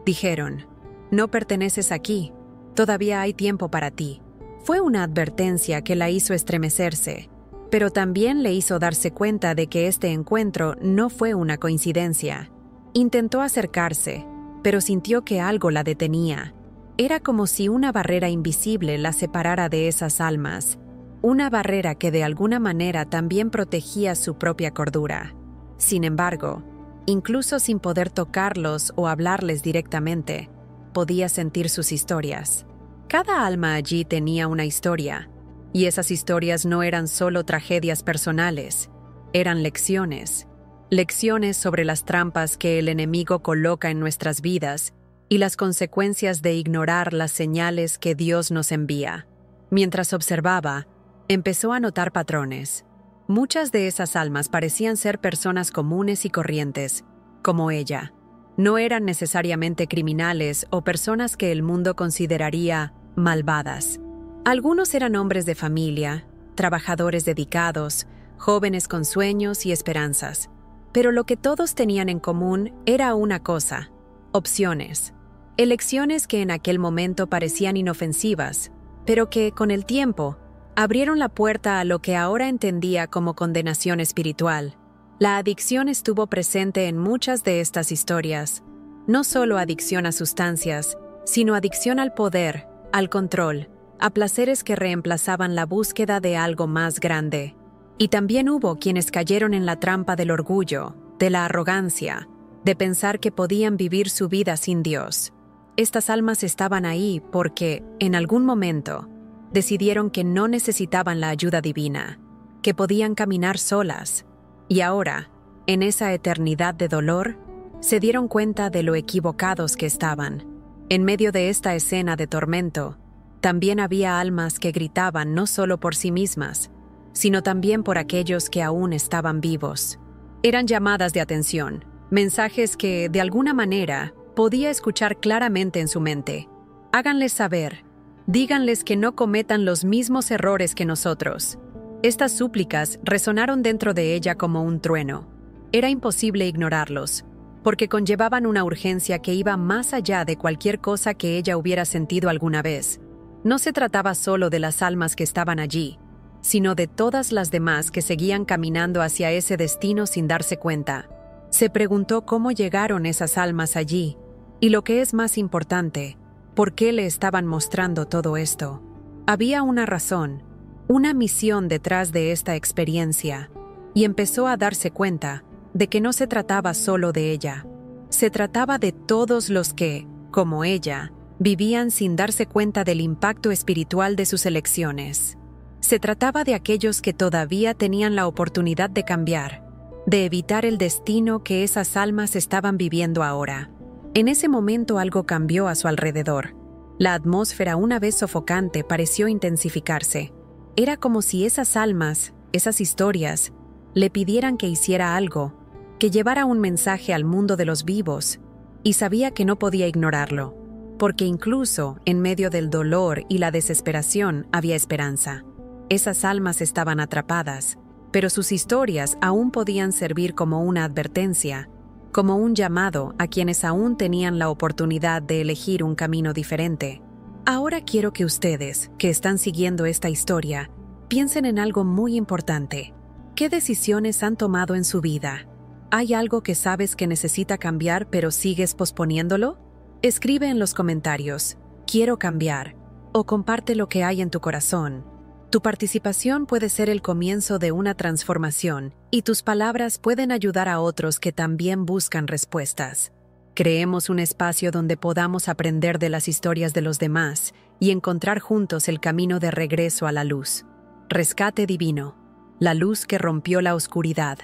Dijeron, «No perteneces aquí, todavía hay tiempo para ti». Fue una advertencia que la hizo estremecerse, pero también le hizo darse cuenta de que este encuentro no fue una coincidencia. Intentó acercarse, pero sintió que algo la detenía. Era como si una barrera invisible la separara de esas almas, una barrera que de alguna manera también protegía su propia cordura. Sin embargo, incluso sin poder tocarlos o hablarles directamente, podía sentir sus historias. Cada alma allí tenía una historia, y esas historias no eran solo tragedias personales, eran lecciones. Lecciones sobre las trampas que el enemigo coloca en nuestras vidas y las consecuencias de ignorar las señales que Dios nos envía. Mientras observaba, empezó a notar patrones. Muchas de esas almas parecían ser personas comunes y corrientes, como ella. No eran necesariamente criminales o personas que el mundo consideraría malvadas. Algunos eran hombres de familia, trabajadores dedicados, jóvenes con sueños y esperanzas. Pero lo que todos tenían en común era una cosa: opciones. Elecciones que en aquel momento parecían inofensivas, pero que, con el tiempo, Abrieron la puerta a lo que ahora entendía como condenación espiritual. La adicción estuvo presente en muchas de estas historias. No solo adicción a sustancias, sino adicción al poder, al control, a placeres que reemplazaban la búsqueda de algo más grande. Y también hubo quienes cayeron en la trampa del orgullo, de la arrogancia, de pensar que podían vivir su vida sin Dios. Estas almas estaban ahí porque, en algún momento, decidieron que no necesitaban la ayuda divina, que podían caminar solas. Y ahora, en esa eternidad de dolor, se dieron cuenta de lo equivocados que estaban. En medio de esta escena de tormento, también había almas que gritaban no solo por sí mismas, sino también por aquellos que aún estaban vivos. Eran llamadas de atención, mensajes que, de alguna manera, podía escuchar claramente en su mente. Háganles saber, díganles que no cometan los mismos errores que nosotros. Estas súplicas resonaron dentro de ella como un trueno. Era imposible ignorarlos, porque conllevaban una urgencia que iba más allá de cualquier cosa que ella hubiera sentido alguna vez. No se trataba solo de las almas que estaban allí, sino de todas las demás que seguían caminando hacia ese destino sin darse cuenta. Se preguntó cómo llegaron esas almas allí, y lo que es más importante, ¿por qué le estaban mostrando todo esto? Había una razón, una misión detrás de esta experiencia, y empezó a darse cuenta de que no se trataba solo de ella. Se trataba de todos los que, como ella, vivían sin darse cuenta del impacto espiritual de sus elecciones. Se trataba de aquellos que todavía tenían la oportunidad de cambiar, de evitar el destino que esas almas estaban viviendo ahora. En ese momento algo cambió a su alrededor. La atmósfera, una vez sofocante, pareció intensificarse. Era como si esas almas, esas historias, le pidieran que hiciera algo, que llevara un mensaje al mundo de los vivos, y sabía que no podía ignorarlo, porque incluso en medio del dolor y la desesperación había esperanza. Esas almas estaban atrapadas, pero sus historias aún podían servir como una advertencia, como un llamado a quienes aún tenían la oportunidad de elegir un camino diferente. Ahora quiero que ustedes, que están siguiendo esta historia, piensen en algo muy importante. ¿Qué decisiones han tomado en su vida? ¿Hay algo que sabes que necesita cambiar pero sigues posponiéndolo? Escribe en los comentarios, "Quiero cambiar", o comparte lo que hay en tu corazón. Tu participación puede ser el comienzo de una transformación, y tus palabras pueden ayudar a otros que también buscan respuestas. Creemos un espacio donde podamos aprender de las historias de los demás y encontrar juntos el camino de regreso a la luz. Rescate divino, la luz que rompió la oscuridad.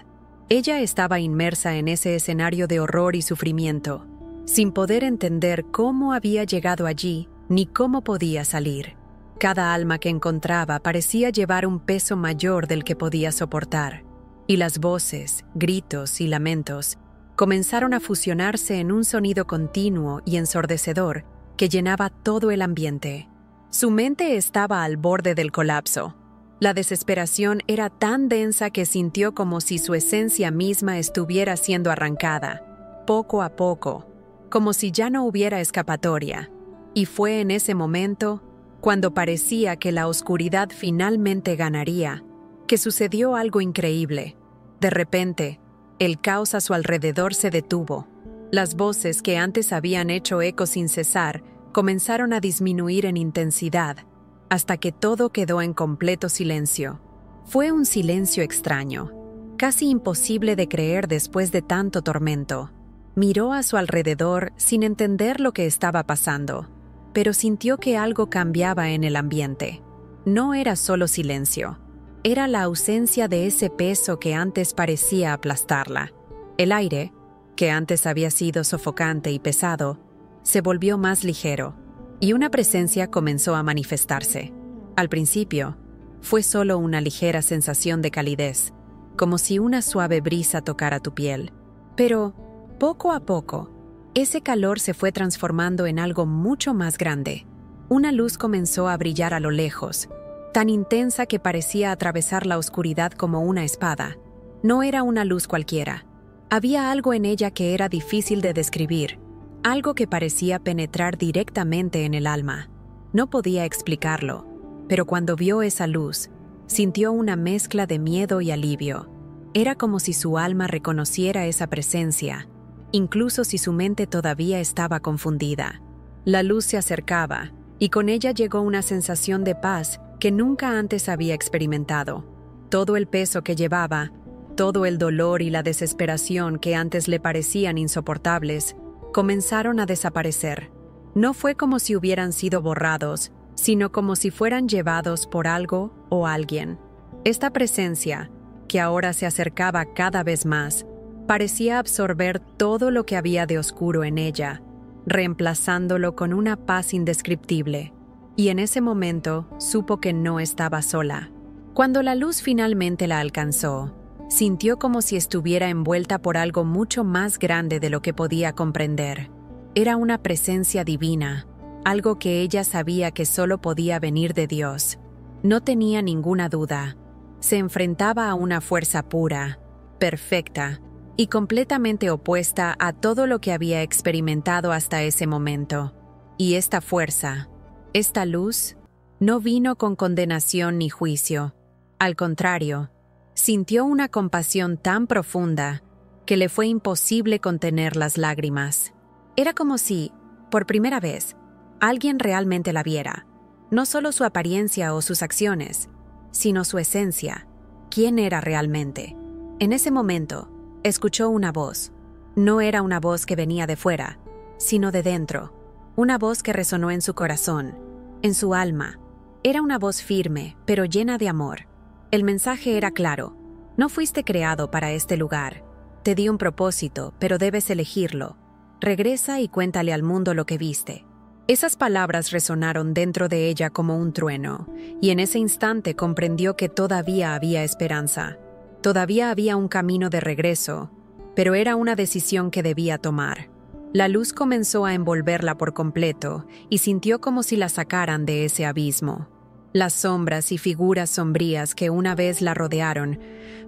Ella estaba inmersa en ese escenario de horror y sufrimiento, sin poder entender cómo había llegado allí ni cómo podía salir. Cada alma que encontraba parecía llevar un peso mayor del que podía soportar, y las voces, gritos y lamentos comenzaron a fusionarse en un sonido continuo y ensordecedor que llenaba todo el ambiente. Su mente estaba al borde del colapso. La desesperación era tan densa que sintió como si su esencia misma estuviera siendo arrancada, poco a poco, como si ya no hubiera escapatoria. Y fue en ese momento, cuando parecía que la oscuridad finalmente ganaría, que sucedió algo increíble. De repente, el caos a su alrededor se detuvo. Las voces que antes habían hecho eco sin cesar comenzaron a disminuir en intensidad, hasta que todo quedó en completo silencio. Fue un silencio extraño, casi imposible de creer después de tanto tormento. Miró a su alrededor sin entender lo que estaba pasando, pero sintió que algo cambiaba en el ambiente. No era solo silencio, era la ausencia de ese peso que antes parecía aplastarla. El aire, que antes había sido sofocante y pesado, se volvió más ligero, y una presencia comenzó a manifestarse. Al principio, fue solo una ligera sensación de calidez, como si una suave brisa tocara tu piel. Pero, poco a poco, ese calor se fue transformando en algo mucho más grande. Una luz comenzó a brillar a lo lejos, tan intensa que parecía atravesar la oscuridad como una espada. No era una luz cualquiera. Había algo en ella que era difícil de describir, algo que parecía penetrar directamente en el alma. No podía explicarlo, pero cuando vio esa luz, sintió una mezcla de miedo y alivio. Era como si su alma reconociera esa presencia, incluso si su mente todavía estaba confundida. La luz se acercaba, y con ella llegó una sensación de paz que nunca antes había experimentado. Todo el peso que llevaba, todo el dolor y la desesperación que antes le parecían insoportables, comenzaron a desaparecer. No fue como si hubieran sido borrados, sino como si fueran llevados por algo o alguien. Esta presencia, que ahora se acercaba cada vez más, parecía absorber todo lo que había de oscuro en ella, reemplazándolo con una paz indescriptible. Y en ese momento supo que no estaba sola. Cuando la luz finalmente la alcanzó, sintió como si estuviera envuelta por algo mucho más grande de lo que podía comprender. Era una presencia divina, algo que ella sabía que solo podía venir de Dios. No tenía ninguna duda. Se enfrentaba a una fuerza pura, perfecta y completamente opuesta a todo lo que había experimentado hasta ese momento. Y esta fuerza, esta luz, no vino con condenación ni juicio. Al contrario, sintió una compasión tan profunda que le fue imposible contener las lágrimas. Era como si, por primera vez, alguien realmente la viera. No solo su apariencia o sus acciones, sino su esencia, quién era realmente. En ese momento, escuchó una voz. No era una voz que venía de fuera, sino de dentro. Una voz que resonó en su corazón, en su alma. Era una voz firme, pero llena de amor. El mensaje era claro. No fuiste creado para este lugar. Te di un propósito, pero debes elegirlo. Regresa y cuéntale al mundo lo que viste. Esas palabras resonaron dentro de ella como un trueno, y en ese instante comprendió que todavía había esperanza. Todavía había un camino de regreso, pero era una decisión que debía tomar. La luz comenzó a envolverla por completo y sintió como si la sacaran de ese abismo. Las sombras y figuras sombrías que una vez la rodearon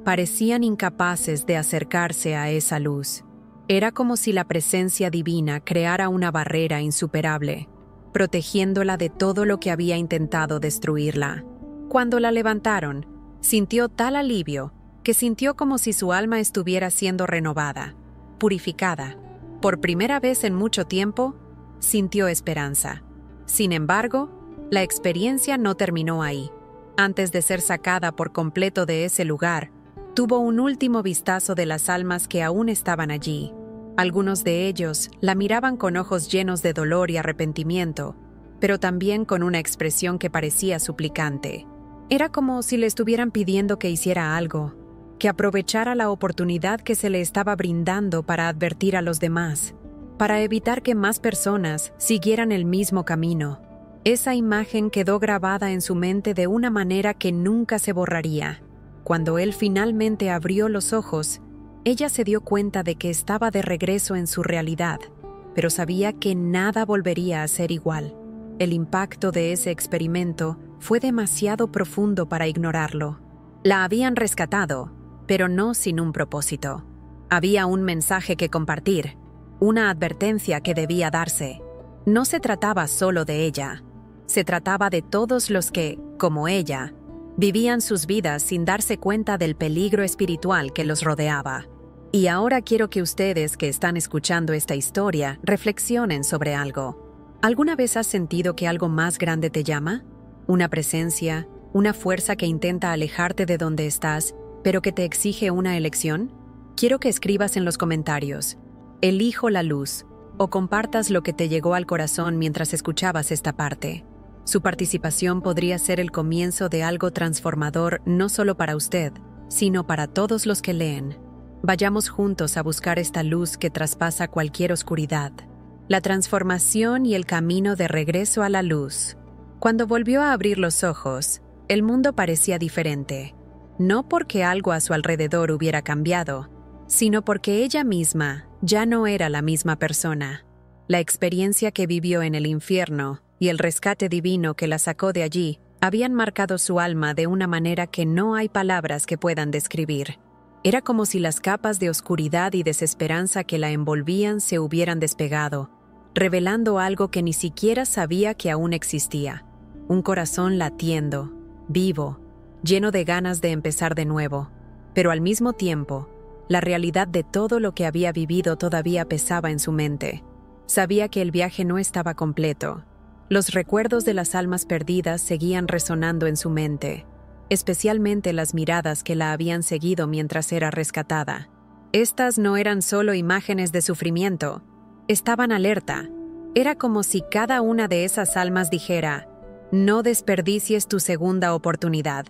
parecían incapaces de acercarse a esa luz. Era como si la presencia divina creara una barrera insuperable, protegiéndola de todo lo que había intentado destruirla. Cuando la levantaron, sintió tal alivio que sintió como si su alma estuviera siendo renovada, purificada. Por primera vez en mucho tiempo, sintió esperanza. Sin embargo, la experiencia no terminó ahí. Antes de ser sacada por completo de ese lugar, tuvo un último vistazo de las almas que aún estaban allí. Algunos de ellos la miraban con ojos llenos de dolor y arrepentimiento, pero también con una expresión que parecía suplicante. Era como si le estuvieran pidiendo que hiciera algo, que aprovechara la oportunidad que se le estaba brindando para advertir a los demás, para evitar que más personas siguieran el mismo camino. Esa imagen quedó grabada en su mente de una manera que nunca se borraría. Cuando él finalmente abrió los ojos, ella se dio cuenta de que estaba de regreso en su realidad, pero sabía que nada volvería a ser igual. El impacto de ese experimento fue demasiado profundo para ignorarlo. La habían rescatado, pero no sin un propósito. Había un mensaje que compartir, una advertencia que debía darse. No se trataba solo de ella. Se trataba de todos los que, como ella, vivían sus vidas sin darse cuenta del peligro espiritual que los rodeaba. Y ahora quiero que ustedes que están escuchando esta historia reflexionen sobre algo. ¿Alguna vez has sentido que algo más grande te llama? ¿Una presencia, una fuerza que intenta alejarte de donde estás, pero que te exige una elección? Quiero que escribas en los comentarios, elijo la luz, o compartas lo que te llegó al corazón mientras escuchabas esta parte. Su participación podría ser el comienzo de algo transformador no solo para usted, sino para todos los que leen. Vayamos juntos a buscar esta luz que traspasa cualquier oscuridad. La transformación y el camino de regreso a la luz. Cuando volvió a abrir los ojos, el mundo parecía diferente. No porque algo a su alrededor hubiera cambiado, sino porque ella misma ya no era la misma persona. La experiencia que vivió en el infierno y el rescate divino que la sacó de allí habían marcado su alma de una manera que no hay palabras que puedan describir. Era como si las capas de oscuridad y desesperanza que la envolvían se hubieran despegado, revelando algo que ni siquiera sabía que aún existía. un corazón latiendo, vivo, lleno de ganas de empezar de nuevo. Pero al mismo tiempo, la realidad de todo lo que había vivido todavía pesaba en su mente. Sabía que el viaje no estaba completo. Los recuerdos de las almas perdidas seguían resonando en su mente, especialmente las miradas que la habían seguido mientras era rescatada. Estas no eran solo imágenes de sufrimiento, estaban alerta. Era como si cada una de esas almas dijera: no desperdicies tu segunda oportunidad,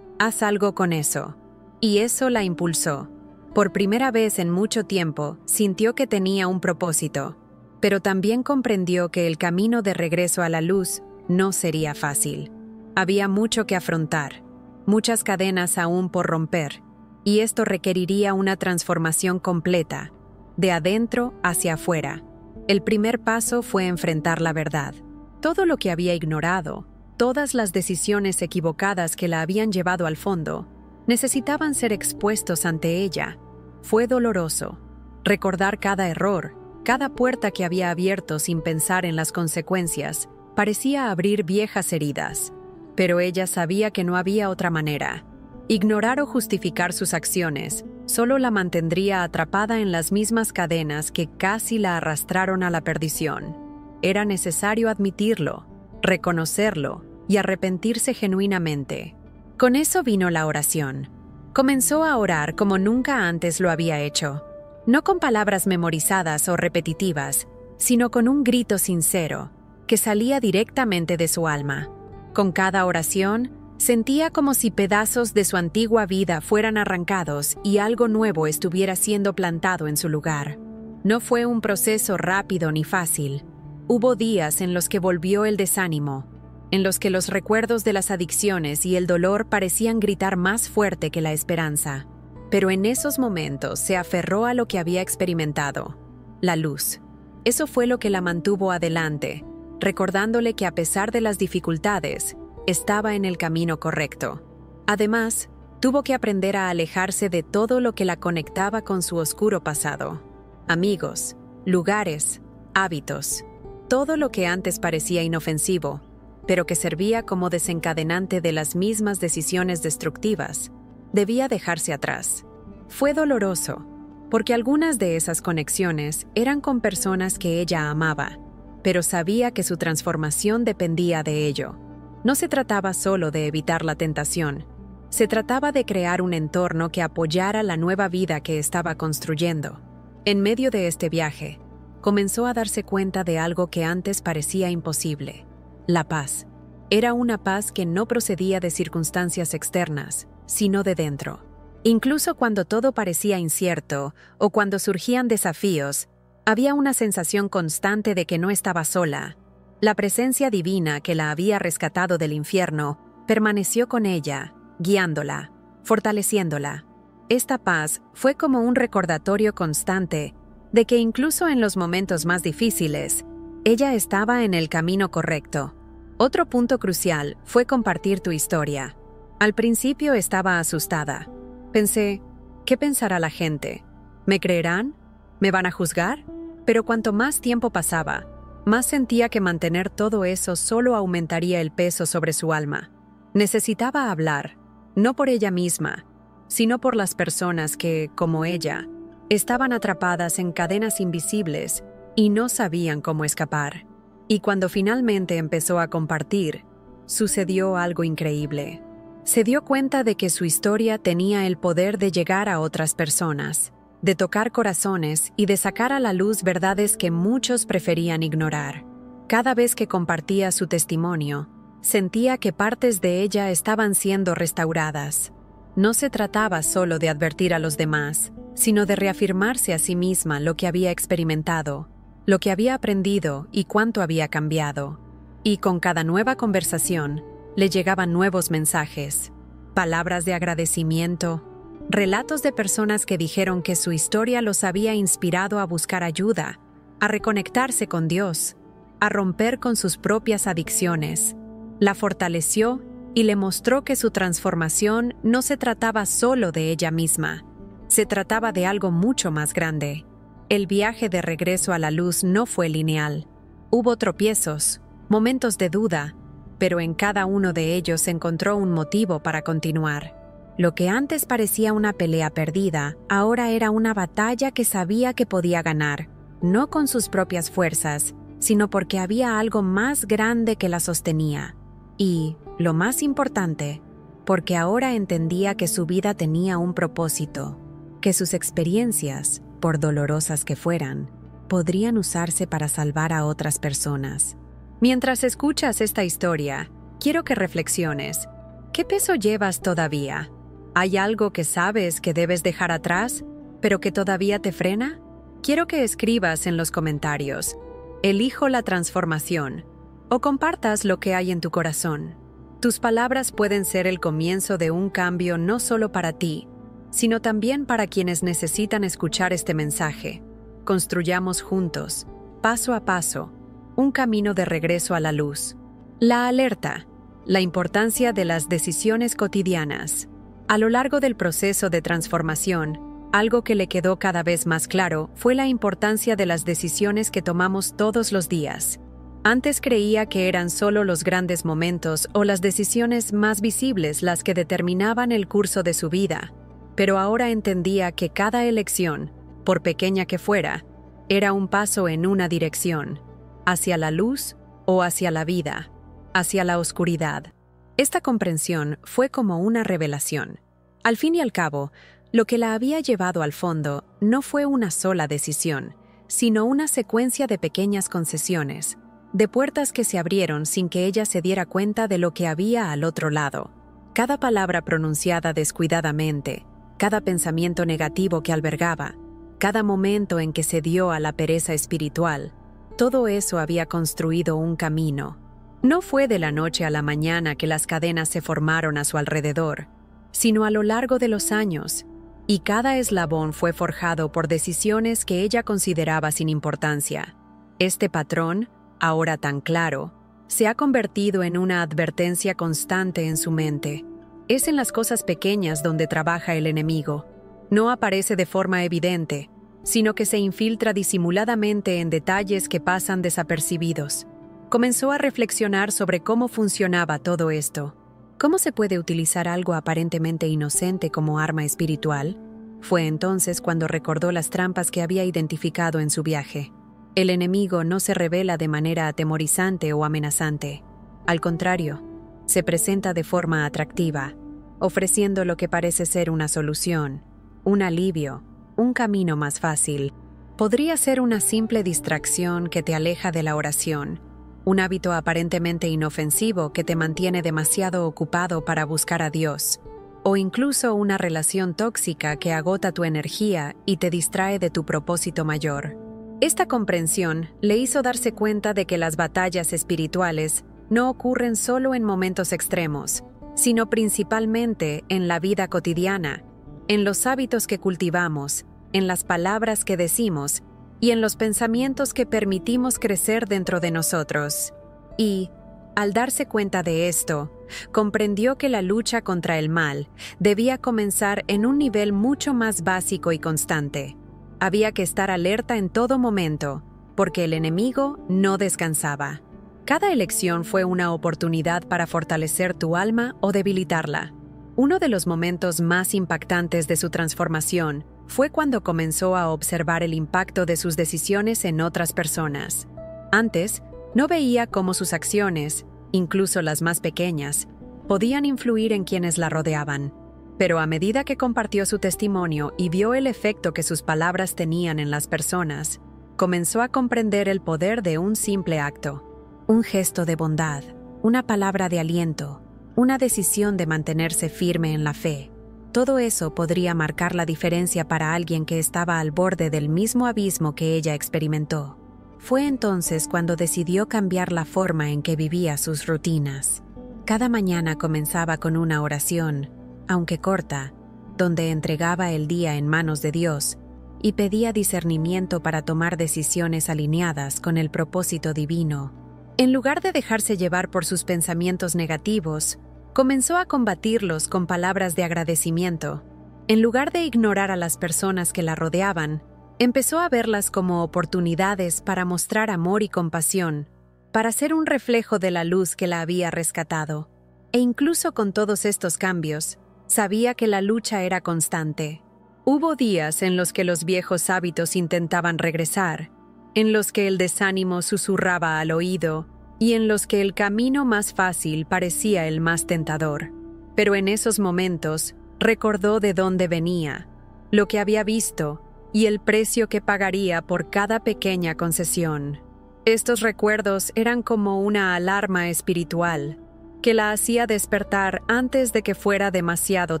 haz algo con eso. Y eso la impulsó. Por primera vez en mucho tiempo, sintió que tenía un propósito, pero también comprendió que el camino de regreso a la luz no sería fácil. Había mucho que afrontar, muchas cadenas aún por romper, y esto requeriría una transformación completa, de adentro hacia afuera. El primer paso fue enfrentar la verdad. Todo lo que había ignorado, todas las decisiones equivocadas que la habían llevado al fondo, necesitaban ser expuestos ante ella. Fue doloroso. Recordar cada error, cada puerta que había abierto sin pensar en las consecuencias, parecía abrir viejas heridas. Pero ella sabía que no había otra manera. Ignorar o justificar sus acciones solo la mantendría atrapada en las mismas cadenas que casi la arrastraron a la perdición. Era necesario admitirlo, reconocerlo y arrepentirse genuinamente. Con eso vino la oración. Comenzó a orar como nunca antes lo había hecho, no con palabras memorizadas o repetitivas, sino con un grito sincero que salía directamente de su alma. Con cada oración, sentía como si pedazos de su antigua vida fueran arrancados y algo nuevo estuviera siendo plantado en su lugar. No fue un proceso rápido ni fácil. Hubo días en los que volvió el desánimo, en los que los recuerdos de las adicciones y el dolor parecían gritar más fuerte que la esperanza. Pero en esos momentos se aferró a lo que había experimentado: la luz. Eso fue lo que la mantuvo adelante, recordándole que a pesar de las dificultades, estaba en el camino correcto. Además, tuvo que aprender a alejarse de todo lo que la conectaba con su oscuro pasado. Amigos, lugares, hábitos, todo lo que antes parecía inofensivo, pero que servía como desencadenante de las mismas decisiones destructivas, debía dejarse atrás. Fue doloroso, porque algunas de esas conexiones eran con personas que ella amaba, pero sabía que su transformación dependía de ello. No se trataba solo de evitar la tentación, se trataba de crear un entorno que apoyara la nueva vida que estaba construyendo. En medio de este viaje, comenzó a darse cuenta de algo que antes parecía imposible: la paz. Era una paz que no procedía de circunstancias externas, sino de dentro. Incluso cuando todo parecía incierto o cuando surgían desafíos, había una sensación constante de que no estaba sola. La presencia divina que la había rescatado del infierno permaneció con ella, guiándola, fortaleciéndola. Esta paz fue como un recordatorio constante de que incluso en los momentos más difíciles, ella estaba en el camino correcto. Otro punto crucial fue compartir tu historia. Al principio estaba asustada. Pensé, ¿qué pensará la gente? ¿Me creerán? ¿Me van a juzgar? Pero cuanto más tiempo pasaba, más sentía que mantener todo eso solo aumentaría el peso sobre su alma. Necesitaba hablar, no por ella misma, sino por las personas que, como ella, estaban atrapadas en cadenas invisibles y no sabían cómo escapar. Y cuando finalmente empezó a compartir, sucedió algo increíble. Se dio cuenta de que su historia tenía el poder de llegar a otras personas, de tocar corazones y de sacar a la luz verdades que muchos preferían ignorar. Cada vez que compartía su testimonio, sentía que partes de ella estaban siendo restauradas. No se trataba solo de advertir a los demás, sino de reafirmarse a sí misma lo que había experimentado, lo que había aprendido y cuánto había cambiado. Y con cada nueva conversación, le llegaban nuevos mensajes, palabras de agradecimiento, relatos de personas que dijeron que su historia los había inspirado a buscar ayuda, a reconectarse con Dios, a romper con sus propias adicciones. La fortaleció y le mostró que su transformación no se trataba solo de ella misma, se trataba de algo mucho más grande. El viaje de regreso a la luz no fue lineal. Hubo tropiezos, momentos de duda, pero en cada uno de ellos encontró un motivo para continuar. Lo que antes parecía una pelea perdida, ahora era una batalla que sabía que podía ganar, no con sus propias fuerzas, sino porque había algo más grande que la sostenía. Y, lo más importante, porque ahora entendía que su vida tenía un propósito, que sus experiencias, por dolorosas que fueran, podrían usarse para salvar a otras personas. Mientras escuchas esta historia, quiero que reflexiones. ¿Qué peso llevas todavía? ¿Hay algo que sabes que debes dejar atrás, pero que todavía te frena? Quiero que escribas en los comentarios: elijo la transformación, o compartas lo que hay en tu corazón. Tus palabras pueden ser el comienzo de un cambio no solo para ti, sino también para quienes necesitan escuchar este mensaje. Construyamos juntos, paso a paso, un camino de regreso a la luz. La alerta: la importancia de las decisiones cotidianas. A lo largo del proceso de transformación, algo que le quedó cada vez más claro fue la importancia de las decisiones que tomamos todos los días. Antes creía que eran solo los grandes momentos o las decisiones más visibles las que determinaban el curso de su vida, pero ahora entendía que cada elección, por pequeña que fuera, era un paso en una dirección, hacia la luz o hacia la vida, hacia la oscuridad. Esta comprensión fue como una revelación. Al fin y al cabo, lo que la había llevado al fondo no fue una sola decisión, sino una secuencia de pequeñas concesiones, de puertas que se abrieron sin que ella se diera cuenta de lo que había al otro lado. Cada palabra pronunciada descuidadamente, cada pensamiento negativo que albergaba, cada momento en que se dio a la pereza espiritual, todo eso había construido un camino. No fue de la noche a la mañana que las cadenas se formaron a su alrededor, sino a lo largo de los años, y cada eslabón fue forjado por decisiones que ella consideraba sin importancia. Este patrón, ahora tan claro, se ha convertido en una advertencia constante en su mente. Es en las cosas pequeñas donde trabaja el enemigo. No aparece de forma evidente, sino que se infiltra disimuladamente en detalles que pasan desapercibidos. Comenzó a reflexionar sobre cómo funcionaba todo esto. ¿Cómo se puede utilizar algo aparentemente inocente como arma espiritual? Fue entonces cuando recordó las trampas que había identificado en su viaje. El enemigo no se revela de manera atemorizante o amenazante. Al contrario, se presenta de forma atractiva, ofreciendo lo que parece ser una solución, un alivio, un camino más fácil. Podría ser una simple distracción que te aleja de la oración, un hábito aparentemente inofensivo que te mantiene demasiado ocupado para buscar a Dios, o incluso una relación tóxica que agota tu energía y te distrae de tu propósito mayor. Esta comprensión le hizo darse cuenta de que las batallas espirituales no ocurren solo en momentos extremos, sino principalmente en la vida cotidiana, en los hábitos que cultivamos, en las palabras que decimos y en los pensamientos que permitimos crecer dentro de nosotros. Y, al darse cuenta de esto, comprendió que la lucha contra el mal debía comenzar en un nivel mucho más básico y constante. Había que estar alerta en todo momento, porque el enemigo no descansaba. Cada elección fue una oportunidad para fortalecer tu alma o debilitarla. Uno de los momentos más impactantes de su transformación fue cuando comenzó a observar el impacto de sus decisiones en otras personas. Antes, no veía cómo sus acciones, incluso las más pequeñas, podían influir en quienes la rodeaban. Pero a medida que compartió su testimonio y vio el efecto que sus palabras tenían en las personas, comenzó a comprender el poder de un simple acto. Un gesto de bondad, una palabra de aliento, una decisión de mantenerse firme en la fe. Todo eso podría marcar la diferencia para alguien que estaba al borde del mismo abismo que ella experimentó. Fue entonces cuando decidió cambiar la forma en que vivía sus rutinas. Cada mañana comenzaba con una oración, aunque corta, donde entregaba el día en manos de Dios y pedía discernimiento para tomar decisiones alineadas con el propósito divino. En lugar de dejarse llevar por sus pensamientos negativos, comenzó a combatirlos con palabras de agradecimiento. En lugar de ignorar a las personas que la rodeaban, empezó a verlas como oportunidades para mostrar amor y compasión. para ser un reflejo de la luz que la había rescatado. E incluso con todos estos cambios, sabía que la lucha era constante. Hubo días en los que los viejos hábitos intentaban regresar, en los que el desánimo susurraba al oído y en los que el camino más fácil parecía el más tentador. Pero en esos momentos recordó de dónde venía, lo que había visto y el precio que pagaría por cada pequeña concesión. Estos recuerdos eran como una alarma espiritual que la hacía despertar antes de que fuera demasiado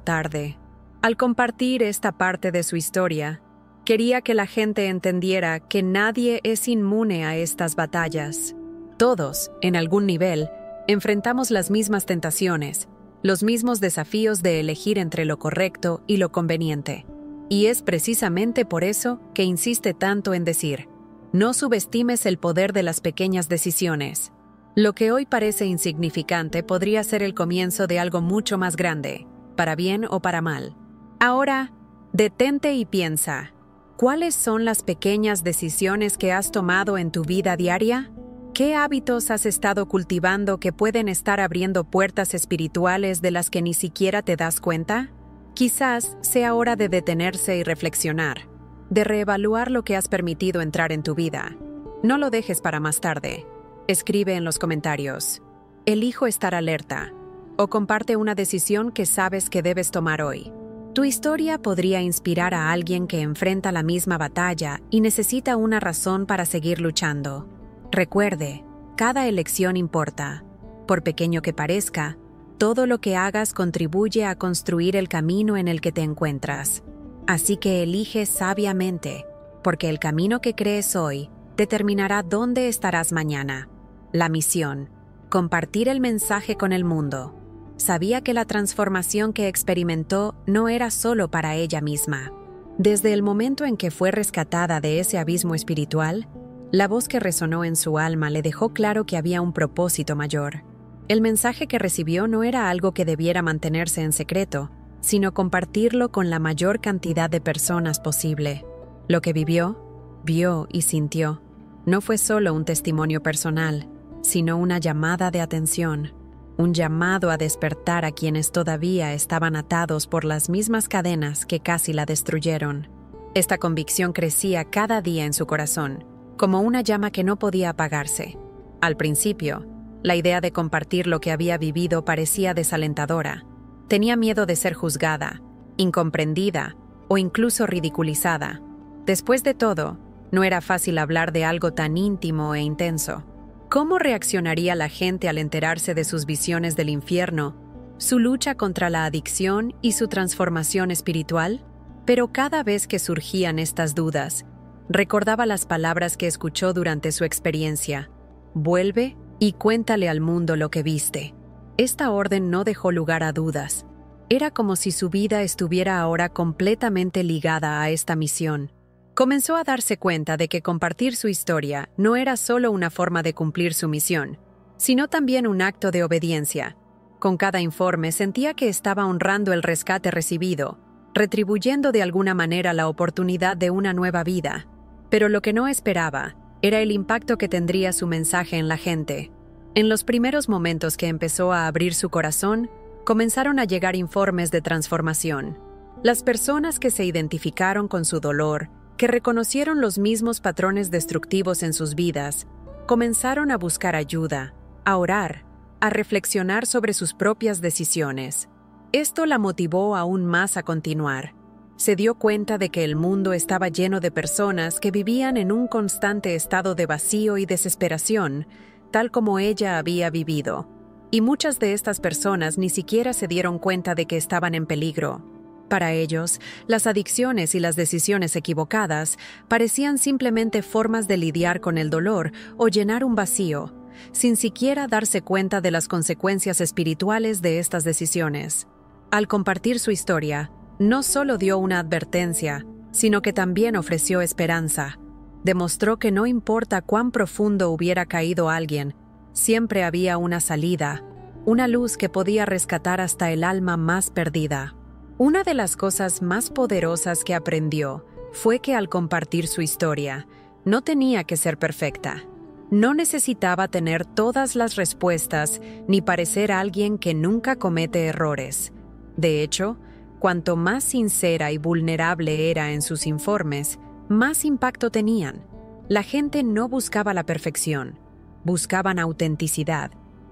tarde. Al compartir esta parte de su historia, quería que la gente entendiera que nadie es inmune a estas batallas. Todos, en algún nivel, enfrentamos las mismas tentaciones, los mismos desafíos de elegir entre lo correcto y lo conveniente. Y es precisamente por eso que insiste tanto en decir: no subestimes el poder de las pequeñas decisiones. Lo que hoy parece insignificante podría ser el comienzo de algo mucho más grande, para bien o para mal. Ahora, detente y piensa. ¿Cuáles son las pequeñas decisiones que has tomado en tu vida diaria? ¿Qué hábitos has estado cultivando que pueden estar abriendo puertas espirituales de las que ni siquiera te das cuenta? Quizás sea hora de detenerse y reflexionar, de reevaluar lo que has permitido entrar en tu vida. No lo dejes para más tarde. Escribe en los comentarios: elijo estar alerta, o comparte una decisión que sabes que debes tomar hoy. Tu historia podría inspirar a alguien que enfrenta la misma batalla y necesita una razón para seguir luchando. Recuerde, cada elección importa. Por pequeño que parezca, todo lo que hagas contribuye a construir el camino en el que te encuentras. Así que elige sabiamente, porque el camino que crees hoy determinará dónde estarás mañana. La misión: compartir el mensaje con el mundo. Sabía que la transformación que experimentó no era solo para ella misma. Desde el momento en que fue rescatada de ese abismo espiritual, la voz que resonó en su alma le dejó claro que había un propósito mayor. El mensaje que recibió no era algo que debiera mantenerse en secreto, sino compartirlo con la mayor cantidad de personas posible. Lo que vivió, vio y sintió no fue solo un testimonio personal, sino una llamada de atención. Un llamado a despertar a quienes todavía estaban atados por las mismas cadenas que casi la destruyeron. Esta convicción crecía cada día en su corazón, como una llama que no podía apagarse. Al principio, la idea de compartir lo que había vivido parecía desalentadora. Tenía miedo de ser juzgada, incomprendida o incluso ridiculizada. Después de todo, no era fácil hablar de algo tan íntimo e intenso. ¿Cómo reaccionaría la gente al enterarse de sus visiones del infierno, su lucha contra la adicción y su transformación espiritual? Pero cada vez que surgían estas dudas, recordaba las palabras que escuchó durante su experiencia: vuelve y cuéntale al mundo lo que viste. Esta orden no dejó lugar a dudas. Era como si su vida estuviera ahora completamente ligada a esta misión. Comenzó a darse cuenta de que compartir su historia no era solo una forma de cumplir su misión, sino también un acto de obediencia. Con cada informe sentía que estaba honrando el rescate recibido, retribuyendo de alguna manera la oportunidad de una nueva vida. Pero lo que no esperaba era el impacto que tendría su mensaje en la gente. En los primeros momentos que empezó a abrir su corazón, comenzaron a llegar informes de transformación. Las personas que se identificaron con su dolor, que reconocieron los mismos patrones destructivos en sus vidas, comenzaron a buscar ayuda, a orar, a reflexionar sobre sus propias decisiones. Esto la motivó aún más a continuar. Se dio cuenta de que el mundo estaba lleno de personas que vivían en un constante estado de vacío y desesperación, tal como ella había vivido. Y muchas de estas personas ni siquiera se dieron cuenta de que estaban en peligro. Para ellos, las adicciones y las decisiones equivocadas parecían simplemente formas de lidiar con el dolor o llenar un vacío, sin siquiera darse cuenta de las consecuencias espirituales de estas decisiones. Al compartir su historia, no solo dio una advertencia, sino que también ofreció esperanza. Demostró que no importa cuán profundo hubiera caído alguien, siempre había una salida, una luz que podía rescatar hasta el alma más perdida. Una de las cosas más poderosas que aprendió fue que al compartir su historia, no tenía que ser perfecta. No necesitaba tener todas las respuestas ni parecer alguien que nunca comete errores. De hecho, cuanto más sincera y vulnerable era en sus informes, más impacto tenían. La gente no buscaba la perfección, buscaban autenticidad.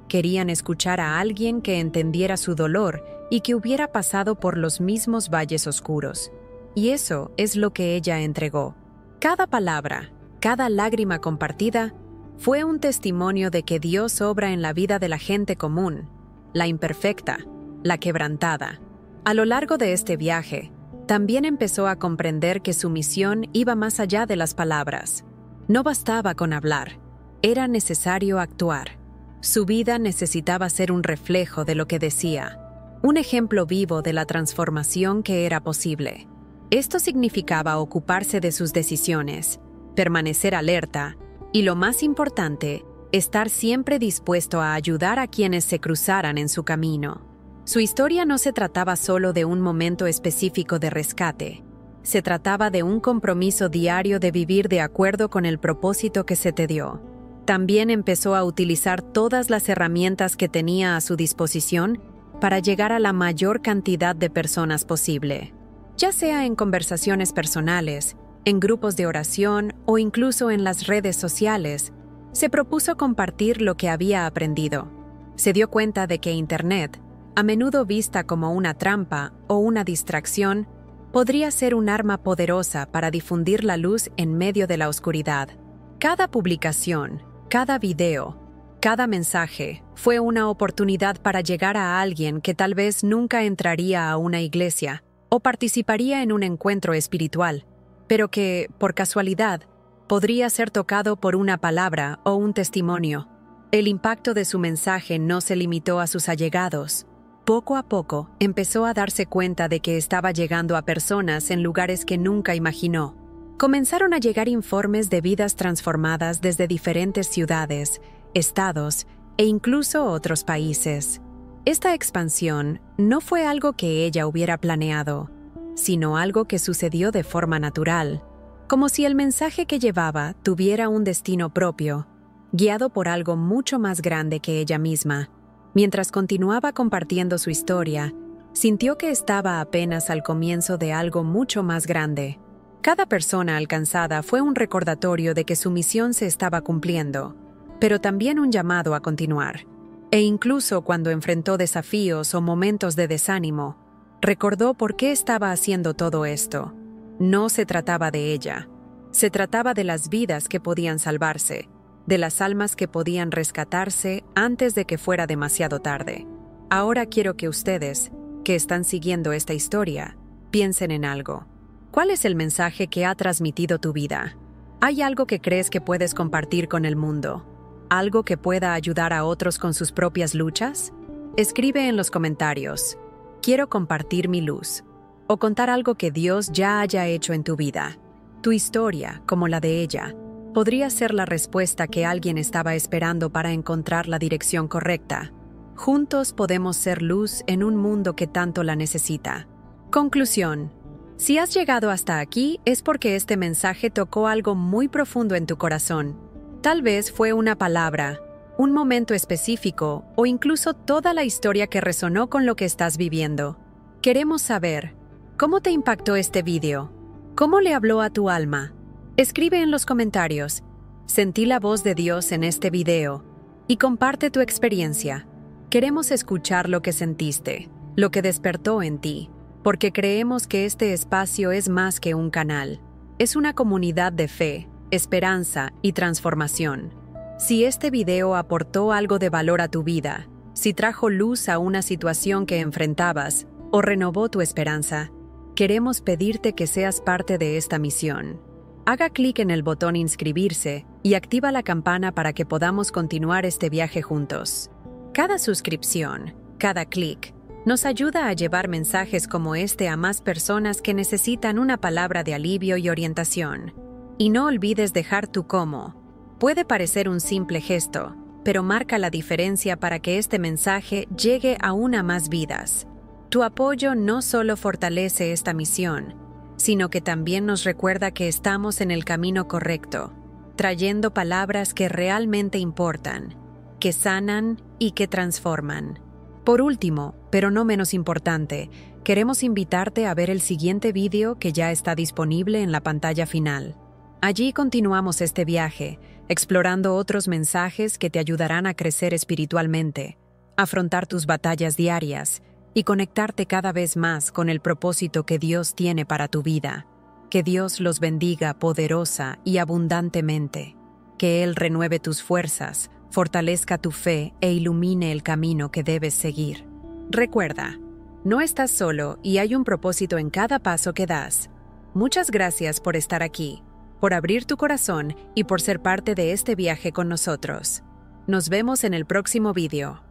Querían escuchar a alguien que entendiera su dolor y que hubiera pasado por los mismos valles oscuros. Y eso es lo que ella entregó. Cada palabra, cada lágrima compartida, fue un testimonio de que Dios obra en la vida de la gente común, la imperfecta, la quebrantada. A lo largo de este viaje, también empezó a comprender que su misión iba más allá de las palabras. No bastaba con hablar, era necesario actuar. Su vida necesitaba ser un reflejo de lo que decía, un ejemplo vivo de la transformación que era posible. Esto significaba ocuparse de sus decisiones, permanecer alerta y, lo más importante, estar siempre dispuesto a ayudar a quienes se cruzaran en su camino. Su historia no se trataba solo de un momento específico de rescate. Se trataba de un compromiso diario de vivir de acuerdo con el propósito que se te dio. También empezó a utilizar todas las herramientas que tenía a su disposición para llegar a la mayor cantidad de personas posible, ya sea en conversaciones personales, en grupos de oración o incluso en las redes sociales. Se propuso compartir lo que había aprendido. Se dio cuenta de que Internet, a menudo vista como una trampa o una distracción, podría ser un arma poderosa para difundir la luz en medio de la oscuridad. Cada publicación, cada video, cada mensaje fue una oportunidad para llegar a alguien que tal vez nunca entraría a una iglesia o participaría en un encuentro espiritual, pero que, por casualidad, podría ser tocado por una palabra o un testimonio. El impacto de su mensaje no se limitó a sus allegados. Poco a poco, empezó a darse cuenta de que estaba llegando a personas en lugares que nunca imaginó. Comenzaron a llegar informes de vidas transformadas desde diferentes ciudades, estados e incluso otros países. Esta expansión no fue algo que ella hubiera planeado, sino algo que sucedió de forma natural, como si el mensaje que llevaba tuviera un destino propio, guiado por algo mucho más grande que ella misma. Mientras continuaba compartiendo su historia, sintió que estaba apenas al comienzo de algo mucho más grande. Cada persona alcanzada fue un recordatorio de que su misión se estaba cumpliendo, pero también un llamado a continuar. E incluso cuando enfrentó desafíos o momentos de desánimo, recordó por qué estaba haciendo todo esto. No se trataba de ella. Se trataba de las vidas que podían salvarse, de las almas que podían rescatarse antes de que fuera demasiado tarde. Ahora quiero que ustedes, que están siguiendo esta historia, piensen en algo. ¿Cuál es el mensaje que ha transmitido tu vida? ¿Hay algo que crees que puedes compartir con el mundo? ¿Algo que pueda ayudar a otros con sus propias luchas? Escribe en los comentarios: quiero compartir mi luz, o contar algo que Dios ya haya hecho en tu vida. Tu historia, como la de ella, podría ser la respuesta que alguien estaba esperando para encontrar la dirección correcta. Juntos podemos ser luz en un mundo que tanto la necesita. Conclusión: si has llegado hasta aquí es porque este mensaje tocó algo muy profundo en tu corazón. Tal vez fue una palabra, un momento específico o incluso toda la historia que resonó con lo que estás viviendo. Queremos saber, ¿cómo te impactó este video? ¿Cómo le habló a tu alma? Escribe en los comentarios: sentí la voz de Dios en este video, y comparte tu experiencia. Queremos escuchar lo que sentiste, lo que despertó en ti, porque creemos que este espacio es más que un canal. Es una comunidad de fe, esperanza y transformación. Si este video aportó algo de valor a tu vida, si trajo luz a una situación que enfrentabas o renovó tu esperanza, queremos pedirte que seas parte de esta misión. Haga clic en el botón inscribirse y activa la campana para que podamos continuar este viaje juntos. Cada suscripción, cada clic, nos ayuda a llevar mensajes como este a más personas que necesitan una palabra de alivio y orientación. Y no olvides dejar tu cómo. Puede parecer un simple gesto, pero marca la diferencia para que este mensaje llegue aún a más vidas. Tu apoyo no solo fortalece esta misión, sino que también nos recuerda que estamos en el camino correcto. trayendo palabras que realmente importan, que sanan y que transforman. Por último, pero no menos importante, queremos invitarte a ver el siguiente vídeo que ya está disponible en la pantalla final. Allí continuamos este viaje, explorando otros mensajes que te ayudarán a crecer espiritualmente, afrontar tus batallas diarias y conectarte cada vez más con el propósito que Dios tiene para tu vida. Que Dios los bendiga poderosa y abundantemente. Que Él renueve tus fuerzas, fortalezca tu fe e ilumine el camino que debes seguir. Recuerda, no estás solo y hay un propósito en cada paso que das. Muchas gracias por estar aquí, por abrir tu corazón y por ser parte de este viaje con nosotros. Nos vemos en el próximo vídeo.